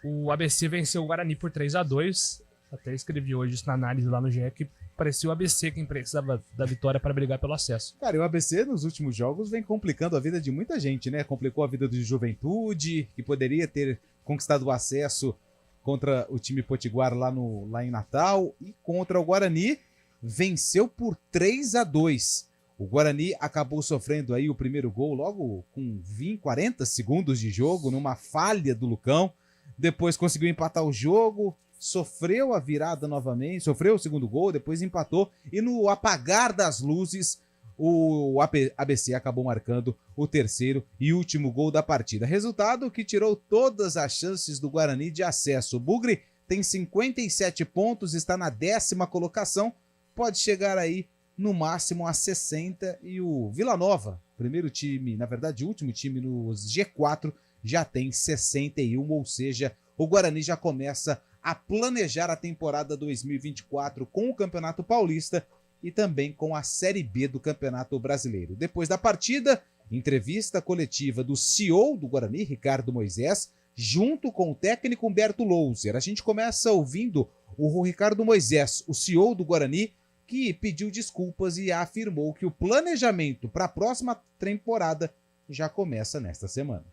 O ABC venceu o Guarani por 3-2. Até escrevi hoje isso na análise lá no GE, que parecia o ABC quem precisava da vitória para brigar pelo acesso. Cara, e o ABC nos últimos jogos vem complicando a vida de muita gente, né? Complicou a vida do Juventude, que poderia ter conquistado o acesso contra o time Potiguar lá em Natal, e contra o Guarani venceu por 3-2. O Guarani acabou sofrendo aí o primeiro gol logo com 40 segundos de jogo, numa falha do Lucão. Depois conseguiu empatar o jogo, sofreu a virada novamente, sofreu o segundo gol, depois empatou. E no apagar das luzes, o ABC acabou marcando o terceiro e último gol da partida. Resultado que tirou todas as chances do Guarani de acesso. O Bugre tem 57 pontos, está na 10ª colocação, pode chegar aí no máximo a 60. E o Vila Nova, primeiro time, na verdade, o último time no G4, já tem 61, ou seja, o Guarani já começa a planejar a temporada 2024 com o Campeonato Paulista e também com a Série B do Campeonato Brasileiro. Depois da partida, entrevista coletiva do CEO do Guarani, Ricardo Moisés, junto com o técnico Humberto Louser. A gente começa ouvindo o Ricardo Moisés, o CEO do Guarani, que pediu desculpas e afirmou que o planejamento para a próxima temporada já começa nesta semana.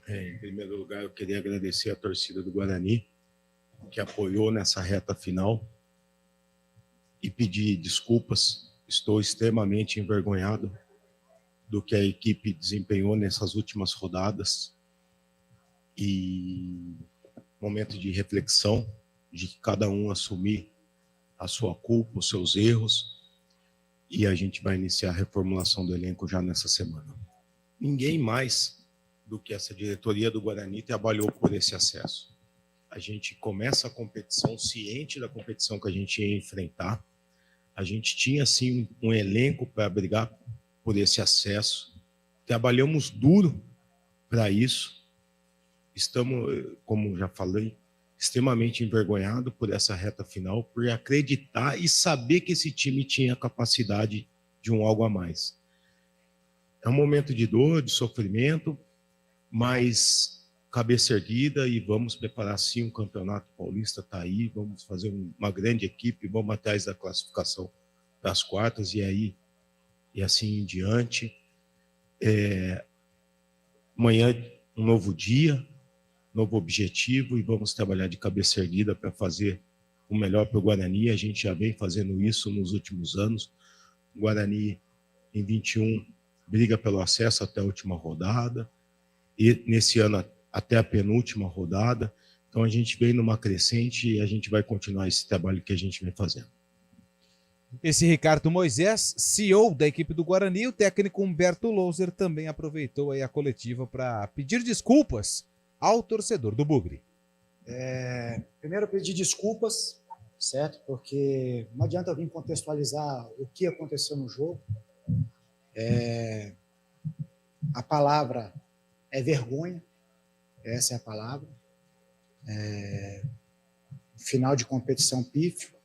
Em primeiro lugar, eu queria agradecer a torcida do Guarani, que apoiou nessa reta final, e pedir desculpas. Estou extremamente envergonhado do que a equipe desempenhou nessas últimas rodadas, e momento de reflexão, de cada um assumir a sua culpa, os seus erros, e a gente vai iniciar a reformulação do elenco já nessa semana. Ninguém mais do que essa diretoria do Guarani trabalhou por esse acesso. A gente começa a competição ciente da competição que a gente ia enfrentar. A gente tinha, sim, um elenco para brigar por esse acesso. Trabalhamos duro para isso. Estamos, como já falei, extremamente envergonhados por essa reta final, por acreditar e saber que esse time tinha capacidade de um algo a mais. É um momento de dor, de sofrimento, mas cabeça erguida, e vamos preparar sim um campeonato paulista, está aí, vamos fazer uma grande equipe, vamos atrás da classificação das quartas, e assim em diante. Amanhã um novo dia, novo objetivo, e vamos trabalhar de cabeça erguida para fazer o melhor para o Guarani. A gente já vem fazendo isso nos últimos anos. O Guarani, em 21, briga pelo acesso até a última rodada, e nesse ano até a penúltima rodada. Então a gente vem numa crescente e a gente vai continuar esse trabalho que a gente vem fazendo. Esse Ricardo Moisés, CEO da equipe do Guarani, o técnico Humberto Louser também aproveitou aí a coletiva para pedir desculpas ao torcedor do Bugre. Primeiro, pedir desculpas, certo? Porque não adianta eu vir contextualizar o que aconteceu no jogo. A palavra é vergonha, essa é a palavra. Final de competição pífio,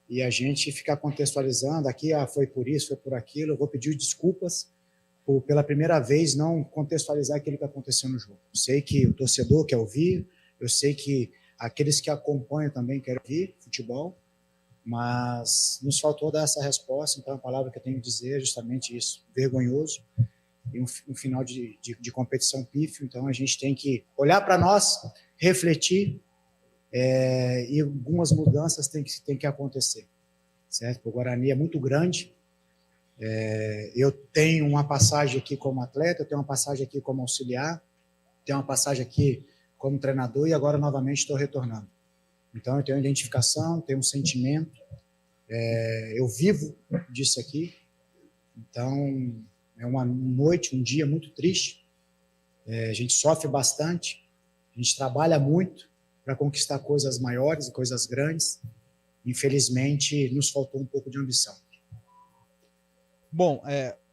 e a gente ficar contextualizando aqui, foi por isso, foi por aquilo. Eu vou pedir desculpas por, pela primeira vez, não contextualizar aquilo que aconteceu no jogo. Eu sei que o torcedor quer ouvir, eu sei que aqueles que acompanham também querem ouvir futebol, mas nos faltou dar essa resposta. Então a palavra que eu tenho que dizer é justamente isso, vergonhoso, e um final de competição pífio. Então a gente tem que olhar para nós, refletir, e algumas mudanças tem que acontecer, certo? O Guarani é muito grande. Eu tenho uma passagem aqui como atleta, eu tenho uma passagem aqui como auxiliar, tenho uma passagem aqui como treinador, e agora novamente estou retornando. Então eu tenho identificação, tenho um sentimento, eu vivo disso aqui. Então é uma noite, um dia muito triste. A gente sofre bastante, a gente trabalha muito para conquistar coisas maiores e coisas grandes. Infelizmente, nos faltou um pouco de ambição. Bom,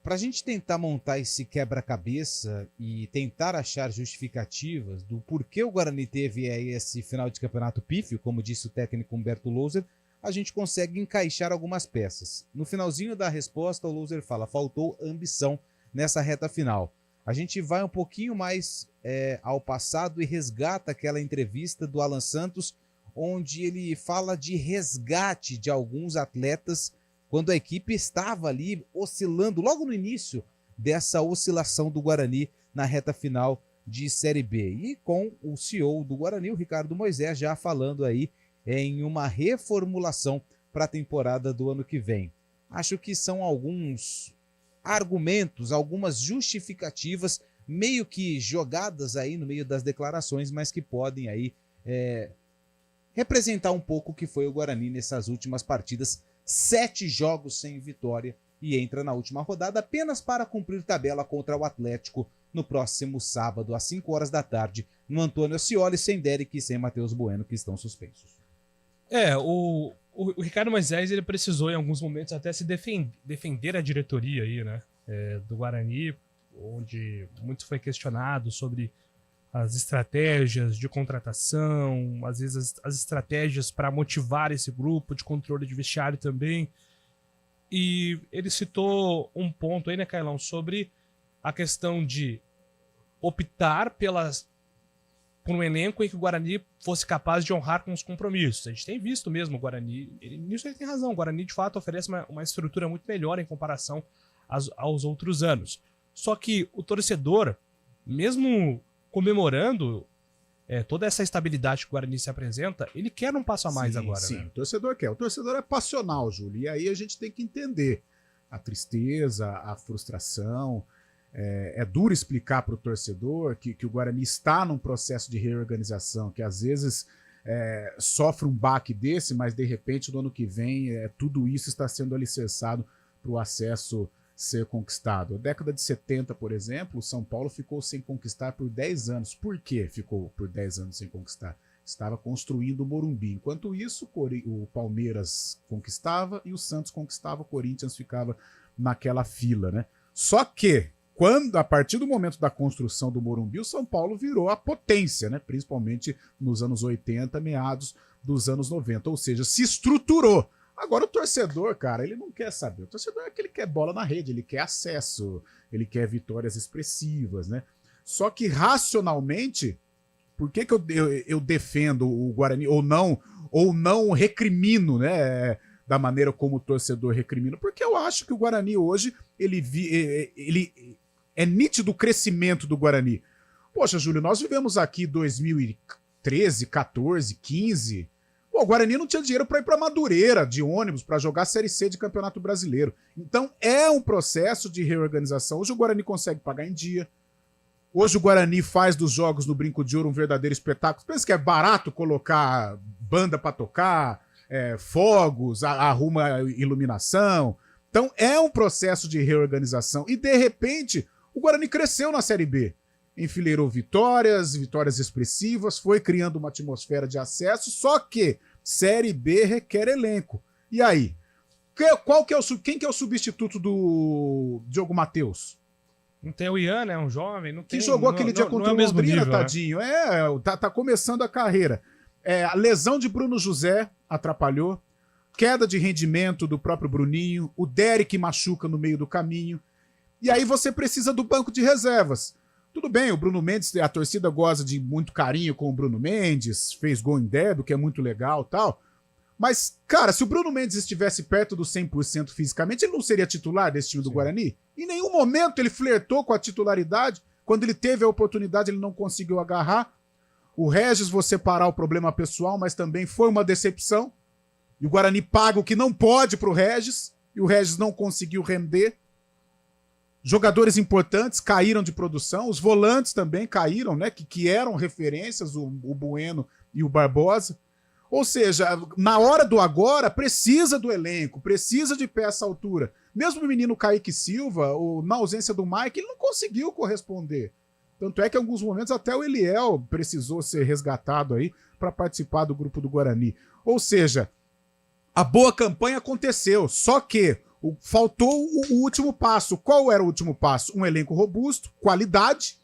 para a gente tentar montar esse quebra-cabeça e tentar achar justificativas do porquê o Guarani teve esse final de campeonato pífio, como disse o técnico Humberto Louser, a gente consegue encaixar algumas peças. No finalzinho da resposta, o Louser fala: faltou ambição nessa reta final. A gente vai um pouquinho mais ao passado e resgata aquela entrevista do Alan Santos, onde ele fala de resgate de alguns atletas quando a equipe estava ali oscilando, logo no início dessa oscilação do Guarani na reta final de Série B. E com o CEO do Guarani, o Ricardo Moisés, já falando aí em uma reformulação para a temporada do ano que vem. Acho que são alguns argumentos, algumas justificativas meio que jogadas aí no meio das declarações, mas que podem aí representar um pouco o que foi o Guarani nessas últimas partidas. 7 jogos sem vitória e entra na última rodada apenas para cumprir tabela contra o Atlético no próximo sábado às 5 horas da tarde, no Antônio Ascioli, sem Derek e sem Matheus Bueno, que estão suspensos. O Ricardo Moisés, ele precisou em alguns momentos até se defender a diretoria aí, né, do Guarani, onde muito foi questionado sobre as estratégias de contratação, às vezes as estratégias para motivar esse grupo, de controle de vestiário também. E ele citou um ponto aí, né, Cailão, sobre a questão de optar por um elenco em que o Guarani fosse capaz de honrar com os compromissos. A gente tem visto mesmo o Guarani, nisso ele tem razão, o Guarani de fato oferece uma estrutura muito melhor em comparação aos outros anos. Só que o torcedor, mesmo comemorando toda essa estabilidade que o Guarani se apresenta, ele quer um passo a mais agora. Sim, né? O torcedor quer. O torcedor é passional, Júlio, e aí a gente tem que entender a tristeza, a frustração. É duro explicar para o torcedor que o Guarani está num processo de reorganização, que às vezes sofre um baque desse, mas de repente no ano que vem tudo isso está sendo alicerçado para o acesso ser conquistado. Na década de 70, por exemplo, o São Paulo ficou sem conquistar por 10 anos. Por que ficou por 10 anos sem conquistar? Estava construindo o Morumbi. Enquanto isso, o Palmeiras conquistava e o Santos conquistava, o Corinthians ficava naquela fila, né? Só que, a partir do momento da construção do Morumbi, o São Paulo virou a potência, né? Principalmente nos anos 80, meados dos anos 90. Ou seja, se estruturou. Agora o torcedor, cara, ele não quer saber. O torcedor é que ele quer bola na rede, ele quer acesso, ele quer vitórias expressivas, né? Só que racionalmente, por que eu defendo o Guarani ou não recrimino, né? Da maneira como o torcedor recrimina? Porque eu acho que o Guarani hoje, ele é nítido o crescimento do Guarani. Poxa, Júlio, nós vivemos aqui 2013, 14, 15... Pô, o Guarani não tinha dinheiro para ir para Madureira de ônibus para jogar a Série C de Campeonato Brasileiro. Então é um processo de reorganização. Hoje o Guarani consegue pagar em dia. Hoje o Guarani faz dos jogos do Brinco de Ouro um verdadeiro espetáculo. Pensa que é barato colocar banda para tocar, fogos, arruma iluminação. Então é um processo de reorganização. E de repente o Guarani cresceu na Série B. Enfileirou vitórias expressivas, foi criando uma atmosfera de acesso, só que Série B requer elenco. E aí? Quem que é o substituto do Diogo Matheus? Não tem o Ian, né? Um jovem. Não tem, que jogou aquele dia contra o Londrina, tadinho. Tá começando a carreira. A lesão de Bruno José atrapalhou. Queda de rendimento do próprio Bruninho. O Derek machuca no meio do caminho. E aí você precisa do banco de reservas. Tudo bem, o Bruno Mendes, a torcida goza de muito carinho com o Bruno Mendes, fez gol em dedo, que é muito legal e tal. Mas, cara, se o Bruno Mendes estivesse perto do 100% fisicamente, ele não seria titular desse time do Guarani? Em nenhum momento ele flertou com a titularidade. Quando ele teve a oportunidade, ele não conseguiu agarrar. O Regis, vou separar o problema pessoal, mas também foi uma decepção. E o Guarani paga o que não pode pro Regis, e o Regis não conseguiu render. Jogadores importantes caíram de produção, os volantes também caíram, né? Que eram referências, o Bueno e o Barbosa. Ou seja, na hora do agora, precisa do elenco, precisa de peça à altura. Mesmo o menino Kaique Silva, na ausência do Mike, ele não conseguiu corresponder. Tanto é que em alguns momentos até o Eliel precisou ser resgatado aí para participar do grupo do Guarani. Ou seja, a boa campanha aconteceu, só que faltou o último passo. Qual era o último passo? Um elenco robusto, qualidade,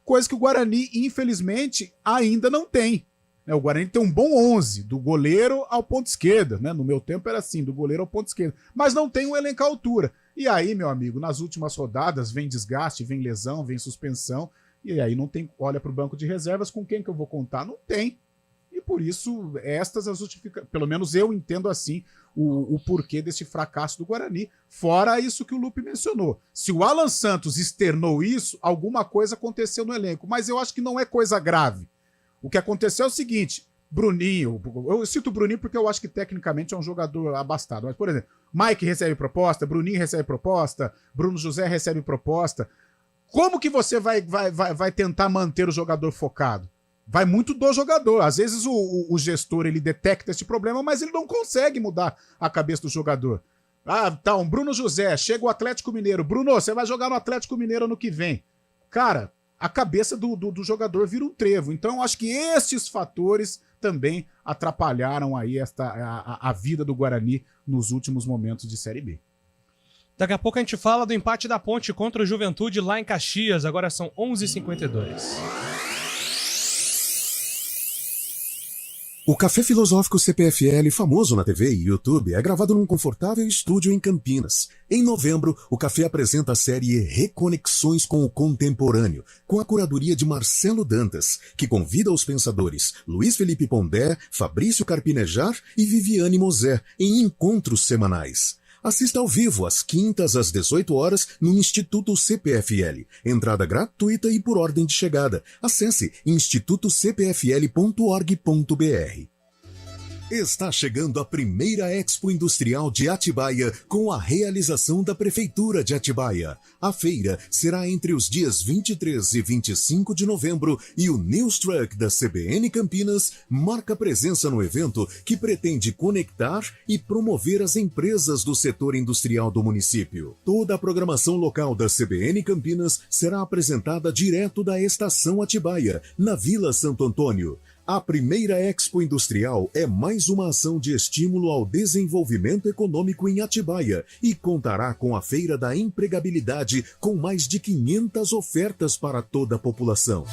coisa que o Guarani, infelizmente, ainda não tem. O Guarani tem um bom 11, do goleiro ao ponto esquerda, né? No meu tempo era assim, do goleiro ao ponto esquerda. Mas não tem um elenco à altura. E aí, meu amigo, nas últimas rodadas vem desgaste, vem lesão, vem suspensão. E aí não tem, olha para o banco de reservas, com quem que eu vou contar? Não tem. E por isso, estas as justificações, pelo menos eu entendo assim, o porquê desse fracasso do Guarani. Fora isso que o Lupe mencionou. Se o Alan Santos externou isso, alguma coisa aconteceu no elenco. Mas eu acho que não é coisa grave. O que aconteceu é o seguinte, Bruninho, eu cito o Bruninho porque eu acho que tecnicamente é um jogador abastado, mas, por exemplo, Mike recebe proposta, Bruninho recebe proposta, Bruno José recebe proposta. Como que você vai tentar manter o jogador focado? Vai muito do jogador. Às vezes o gestor ele detecta esse problema, mas ele não consegue mudar a cabeça do jogador. Um Bruno José, chega o Atlético Mineiro. Bruno, você vai jogar no Atlético Mineiro ano que vem. Cara, a cabeça do jogador vira um trevo. Então, eu acho que esses fatores também atrapalharam aí a vida do Guarani nos últimos momentos de Série B. Daqui a pouco a gente fala do empate da Ponte contra o Juventude lá em Caxias. Agora são 11h52. O Café Filosófico CPFL, famoso na TV e YouTube, é gravado num confortável estúdio em Campinas. Em novembro, o Café apresenta a série Reconexões com o Contemporâneo, com a curadoria de Marcelo Dantas, que convida os pensadores Luiz Felipe Pondé, Fabrício Carpinejar e Viviane Mosé em encontros semanais. Assista ao vivo às quintas às 18 horas no Instituto CPFL. Entrada gratuita e por ordem de chegada. Acesse institutocpfl.org.br. Está chegando a primeira Expo Industrial de Atibaia com a realização da Prefeitura de Atibaia. A feira será entre os dias 23 e 25 de novembro e o News Truck da CBN Campinas marca presença no evento que pretende conectar e promover as empresas do setor industrial do município. Toda a programação local da CBN Campinas será apresentada direto da Estação Atibaia, na Vila Santo Antônio. A primeira Expo Industrial é mais uma ação de estímulo ao desenvolvimento econômico em Atibaia e contará com a Feira da Empregabilidade com mais de 500 ofertas para toda a população.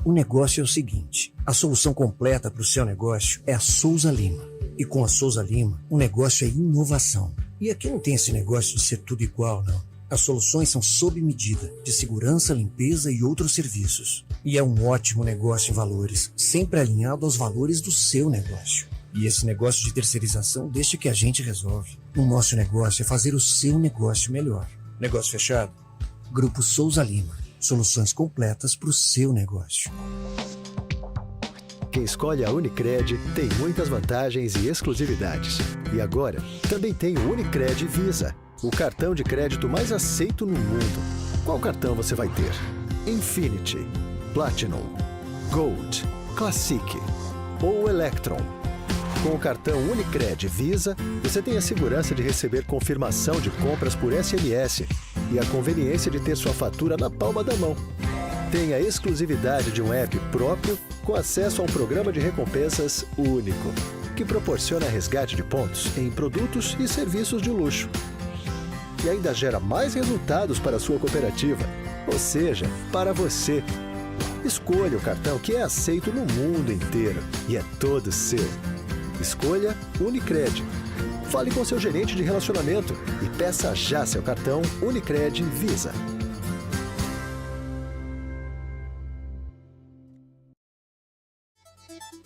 O negócio é o seguinte, a solução completa para o seu negócio é a Souza Lima. E com a Souza Lima, o negócio é inovação. E aqui não tem esse negócio de ser tudo igual, não. As soluções são sob medida, de segurança, limpeza e outros serviços. E é um ótimo negócio em valores, sempre alinhado aos valores do seu negócio. E esse negócio de terceirização deixa que a gente resolve. O nosso negócio é fazer o seu negócio melhor. Negócio fechado? Grupo Souza Lima. Soluções completas para o seu negócio. Quem escolhe a Unicred tem muitas vantagens e exclusividades. E agora, também tem o Unicred Visa, o cartão de crédito mais aceito no mundo. Qual cartão você vai ter? Infinity, Platinum, Gold, Classic ou Electron. Com o cartão Unicred Visa, você tem a segurança de receber confirmação de compras por SMS e a conveniência de ter sua fatura na palma da mão. Tem a exclusividade de um app próprio com acesso a um programa de recompensas único, que proporciona resgate de pontos em produtos e serviços de luxo. E ainda gera mais resultados para a sua cooperativa, ou seja, para você. Escolha o cartão que é aceito no mundo inteiro e é todo seu. Escolha Unicred. Fale com seu gerente de relacionamento e peça já seu cartão Unicred Visa.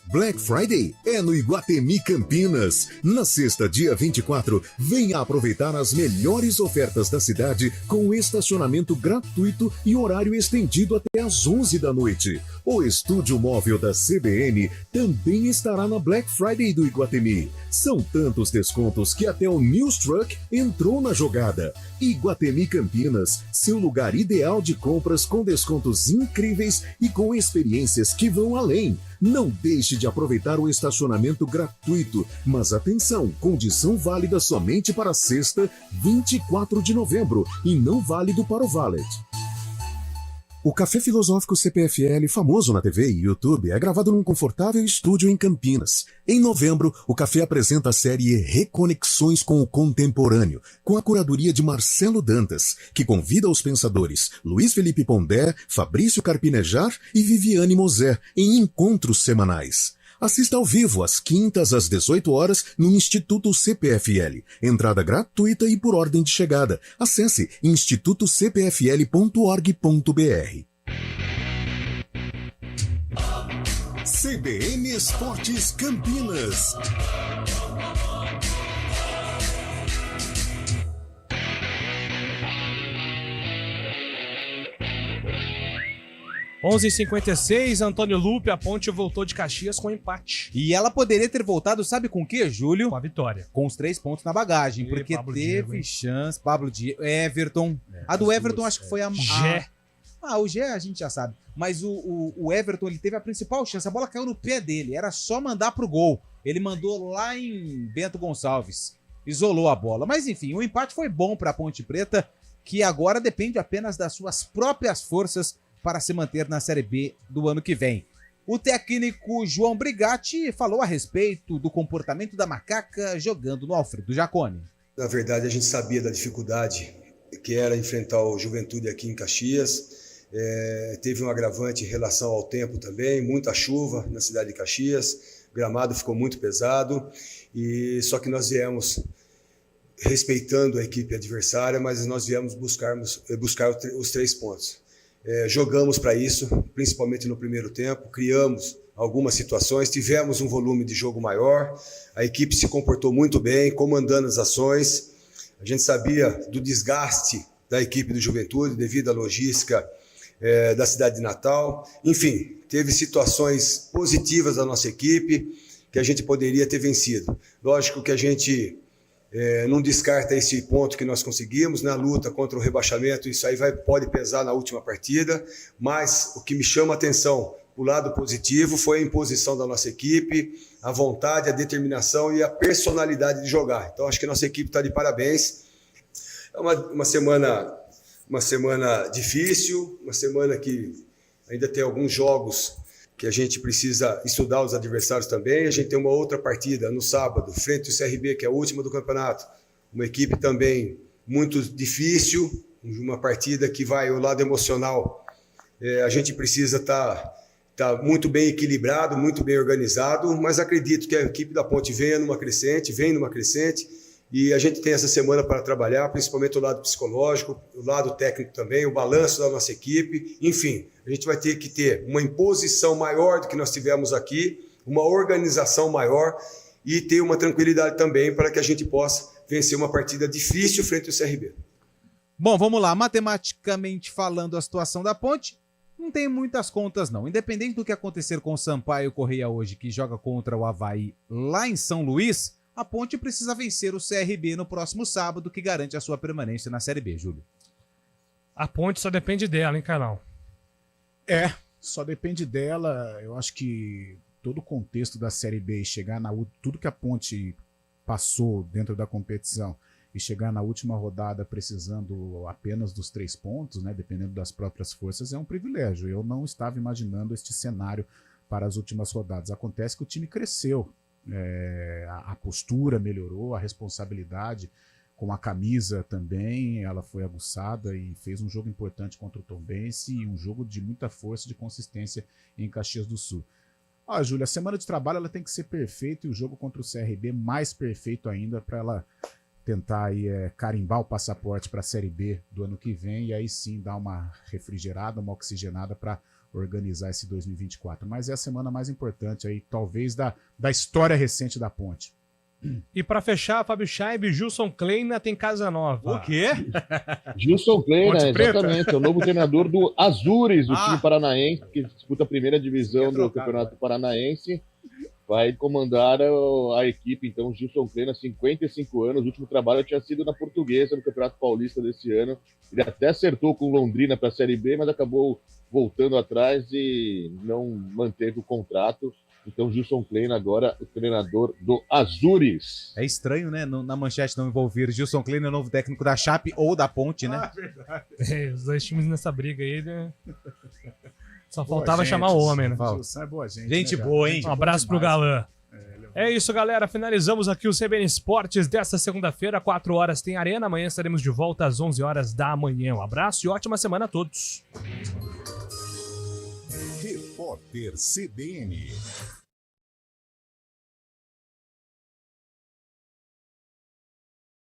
Black Friday é no Iguatemi Campinas. Na sexta, dia 24, venha aproveitar as melhores ofertas da cidade com estacionamento gratuito e horário estendido até às 11 da noite. O estúdio móvel da CBN também estará na Black Friday do Iguatemi. São tantos descontos que até o News Truck entrou na jogada. Iguatemi Campinas, seu lugar ideal de compras com descontos incríveis e com experiências que vão além. Não deixe de aproveitar o estacionamento gratuito, mas atenção, condição válida somente para sexta, 24 de novembro, e não válido para o valet. O Café Filosófico CPFL, famoso na TV e YouTube, é gravado num confortável estúdio em Campinas. Em novembro, o café apresenta a série Reconexões com o Contemporâneo, com a curadoria de Marcelo Dantas, que convida os pensadores Luiz Felipe Pondé, Fabrício Carpinejar e Viviane Mosé em encontros semanais. Assista ao vivo às quintas às 18 horas no Instituto CPFL. Entrada gratuita e por ordem de chegada. Acesse institutocpfl.org.br. CBN Esportes Campinas. 11h56, Antônio Lupe, a Ponte voltou de Caxias com empate. E ela poderia ter voltado, sabe com o quê, Júlio? Com a vitória. Com os 3 pontos na bagagem, E porque Pablo teve Diego, hein? chance. Pablo Diego, Everton. A do Everton acho que foi a... Gé. O Gé a gente já sabe. Mas o Everton, ele teve a principal chance. A bola caiu no pé dele. Era só mandar pro gol. Ele mandou lá em Bento Gonçalves. Isolou a bola. Mas enfim, o empate foi bom para a Ponte Preta, que agora depende apenas das suas próprias forças para se manter na Série B do ano que vem. O técnico João Brigatti falou a respeito do comportamento da Macaca jogando no Alfredo Jaconi. Na verdade, a gente sabia da dificuldade que era enfrentar o Juventude aqui em Caxias. Teve um agravante em relação ao tempo também, muita chuva na cidade de Caxias, o gramado ficou muito pesado, só que nós viemos respeitando a equipe adversária, mas nós viemos buscar os 3 pontos. Jogamos para isso, principalmente no primeiro tempo, criamos algumas situações, tivemos um volume de jogo maior, a equipe se comportou muito bem, comandando as ações. A gente sabia do desgaste da equipe do Juventude devido à logística da cidade de Natal. Enfim, teve situações positivas da nossa equipe que a gente poderia ter vencido. Lógico que a gente não descarta esse ponto que nós conseguimos na luta contra o rebaixamento, isso aí pode pesar na última partida, mas o que me chama a atenção, o lado positivo, foi a imposição da nossa equipe, a vontade, a determinação e a personalidade de jogar. Então acho que a nossa equipe está de parabéns. É uma semana difícil, uma semana que ainda tem alguns jogos que a gente precisa estudar os adversários também. A gente tem uma outra partida no sábado, frente ao CRB, que é a última do campeonato. Uma equipe também muito difícil, uma partida que vai o lado emocional. A gente precisa estar muito bem equilibrado, muito bem organizado, mas acredito que a equipe da Ponte vem numa crescente, e a gente tem essa semana para trabalhar, principalmente o lado psicológico, o lado técnico também, o balanço da nossa equipe. Enfim, a gente vai ter que ter uma imposição maior do que nós tivemos aqui, uma organização maior e ter uma tranquilidade também para que a gente possa vencer uma partida difícil frente ao CRB. Bom, vamos lá. Matematicamente falando, a situação da Ponte não tem muitas contas, não. Independente do que acontecer com o Sampaio Correia hoje, que joga contra o Avaí lá em São Luís, a Ponte precisa vencer o CRB no próximo sábado, que garante a sua permanência na Série B, Júlio. A Ponte só depende dela, hein, Carlão? Só depende dela. Eu acho que todo o contexto da Série B e chegar tudo que a Ponte passou dentro da competição e chegar na última rodada precisando apenas dos 3 pontos, né, dependendo das próprias forças, é um privilégio. Eu não estava imaginando este cenário para as últimas rodadas. Acontece que o time cresceu, a postura melhorou, a responsabilidade com a camisa também, ela foi aguçada e fez um jogo importante contra o Tombense e um jogo de muita força e de consistência em Caxias do Sul. Júlia, a semana de trabalho ela tem que ser perfeita e o jogo contra o CRB mais perfeito ainda para ela tentar aí, carimbar o passaporte para a Série B do ano que vem e aí sim dar uma refrigerada, uma oxigenada para organizar esse 2024. Mas é a semana mais importante aí, talvez, da história recente da Ponte. E para fechar, Fábio Scheib, Gilson Kleina tem casa nova. O quê? Gilson Kleina, Ponte Preta? exatamente, é o novo treinador do Azures, do time paranaense, que disputa a primeira divisão do Campeonato Paranaense. Vai comandar a equipe, então, Gilson Kleina, 55 anos. O último trabalho tinha sido na Portuguesa, no Campeonato Paulista desse ano. Ele até acertou com Londrina para a Série B, mas acabou voltando atrás e não manteve o contrato. Então, Gilson Kleina agora o treinador do Azures. É estranho, né? Na manchete não envolver Gilson Kleina, novo técnico da Chape ou da Ponte, né? Verdade. Os dois times nessa briga aí, né? Só Boa faltava gente, chamar o homem, né? Gilson é boa gente. Gente né, boa, hein? Um abraço pro Galã. É isso, galera. Finalizamos aqui o CBN Esportes desta segunda-feira, 4 horas tem Arena. Amanhã estaremos de volta às 11 horas da manhã. Um abraço e ótima semana a todos. Repórter CBN.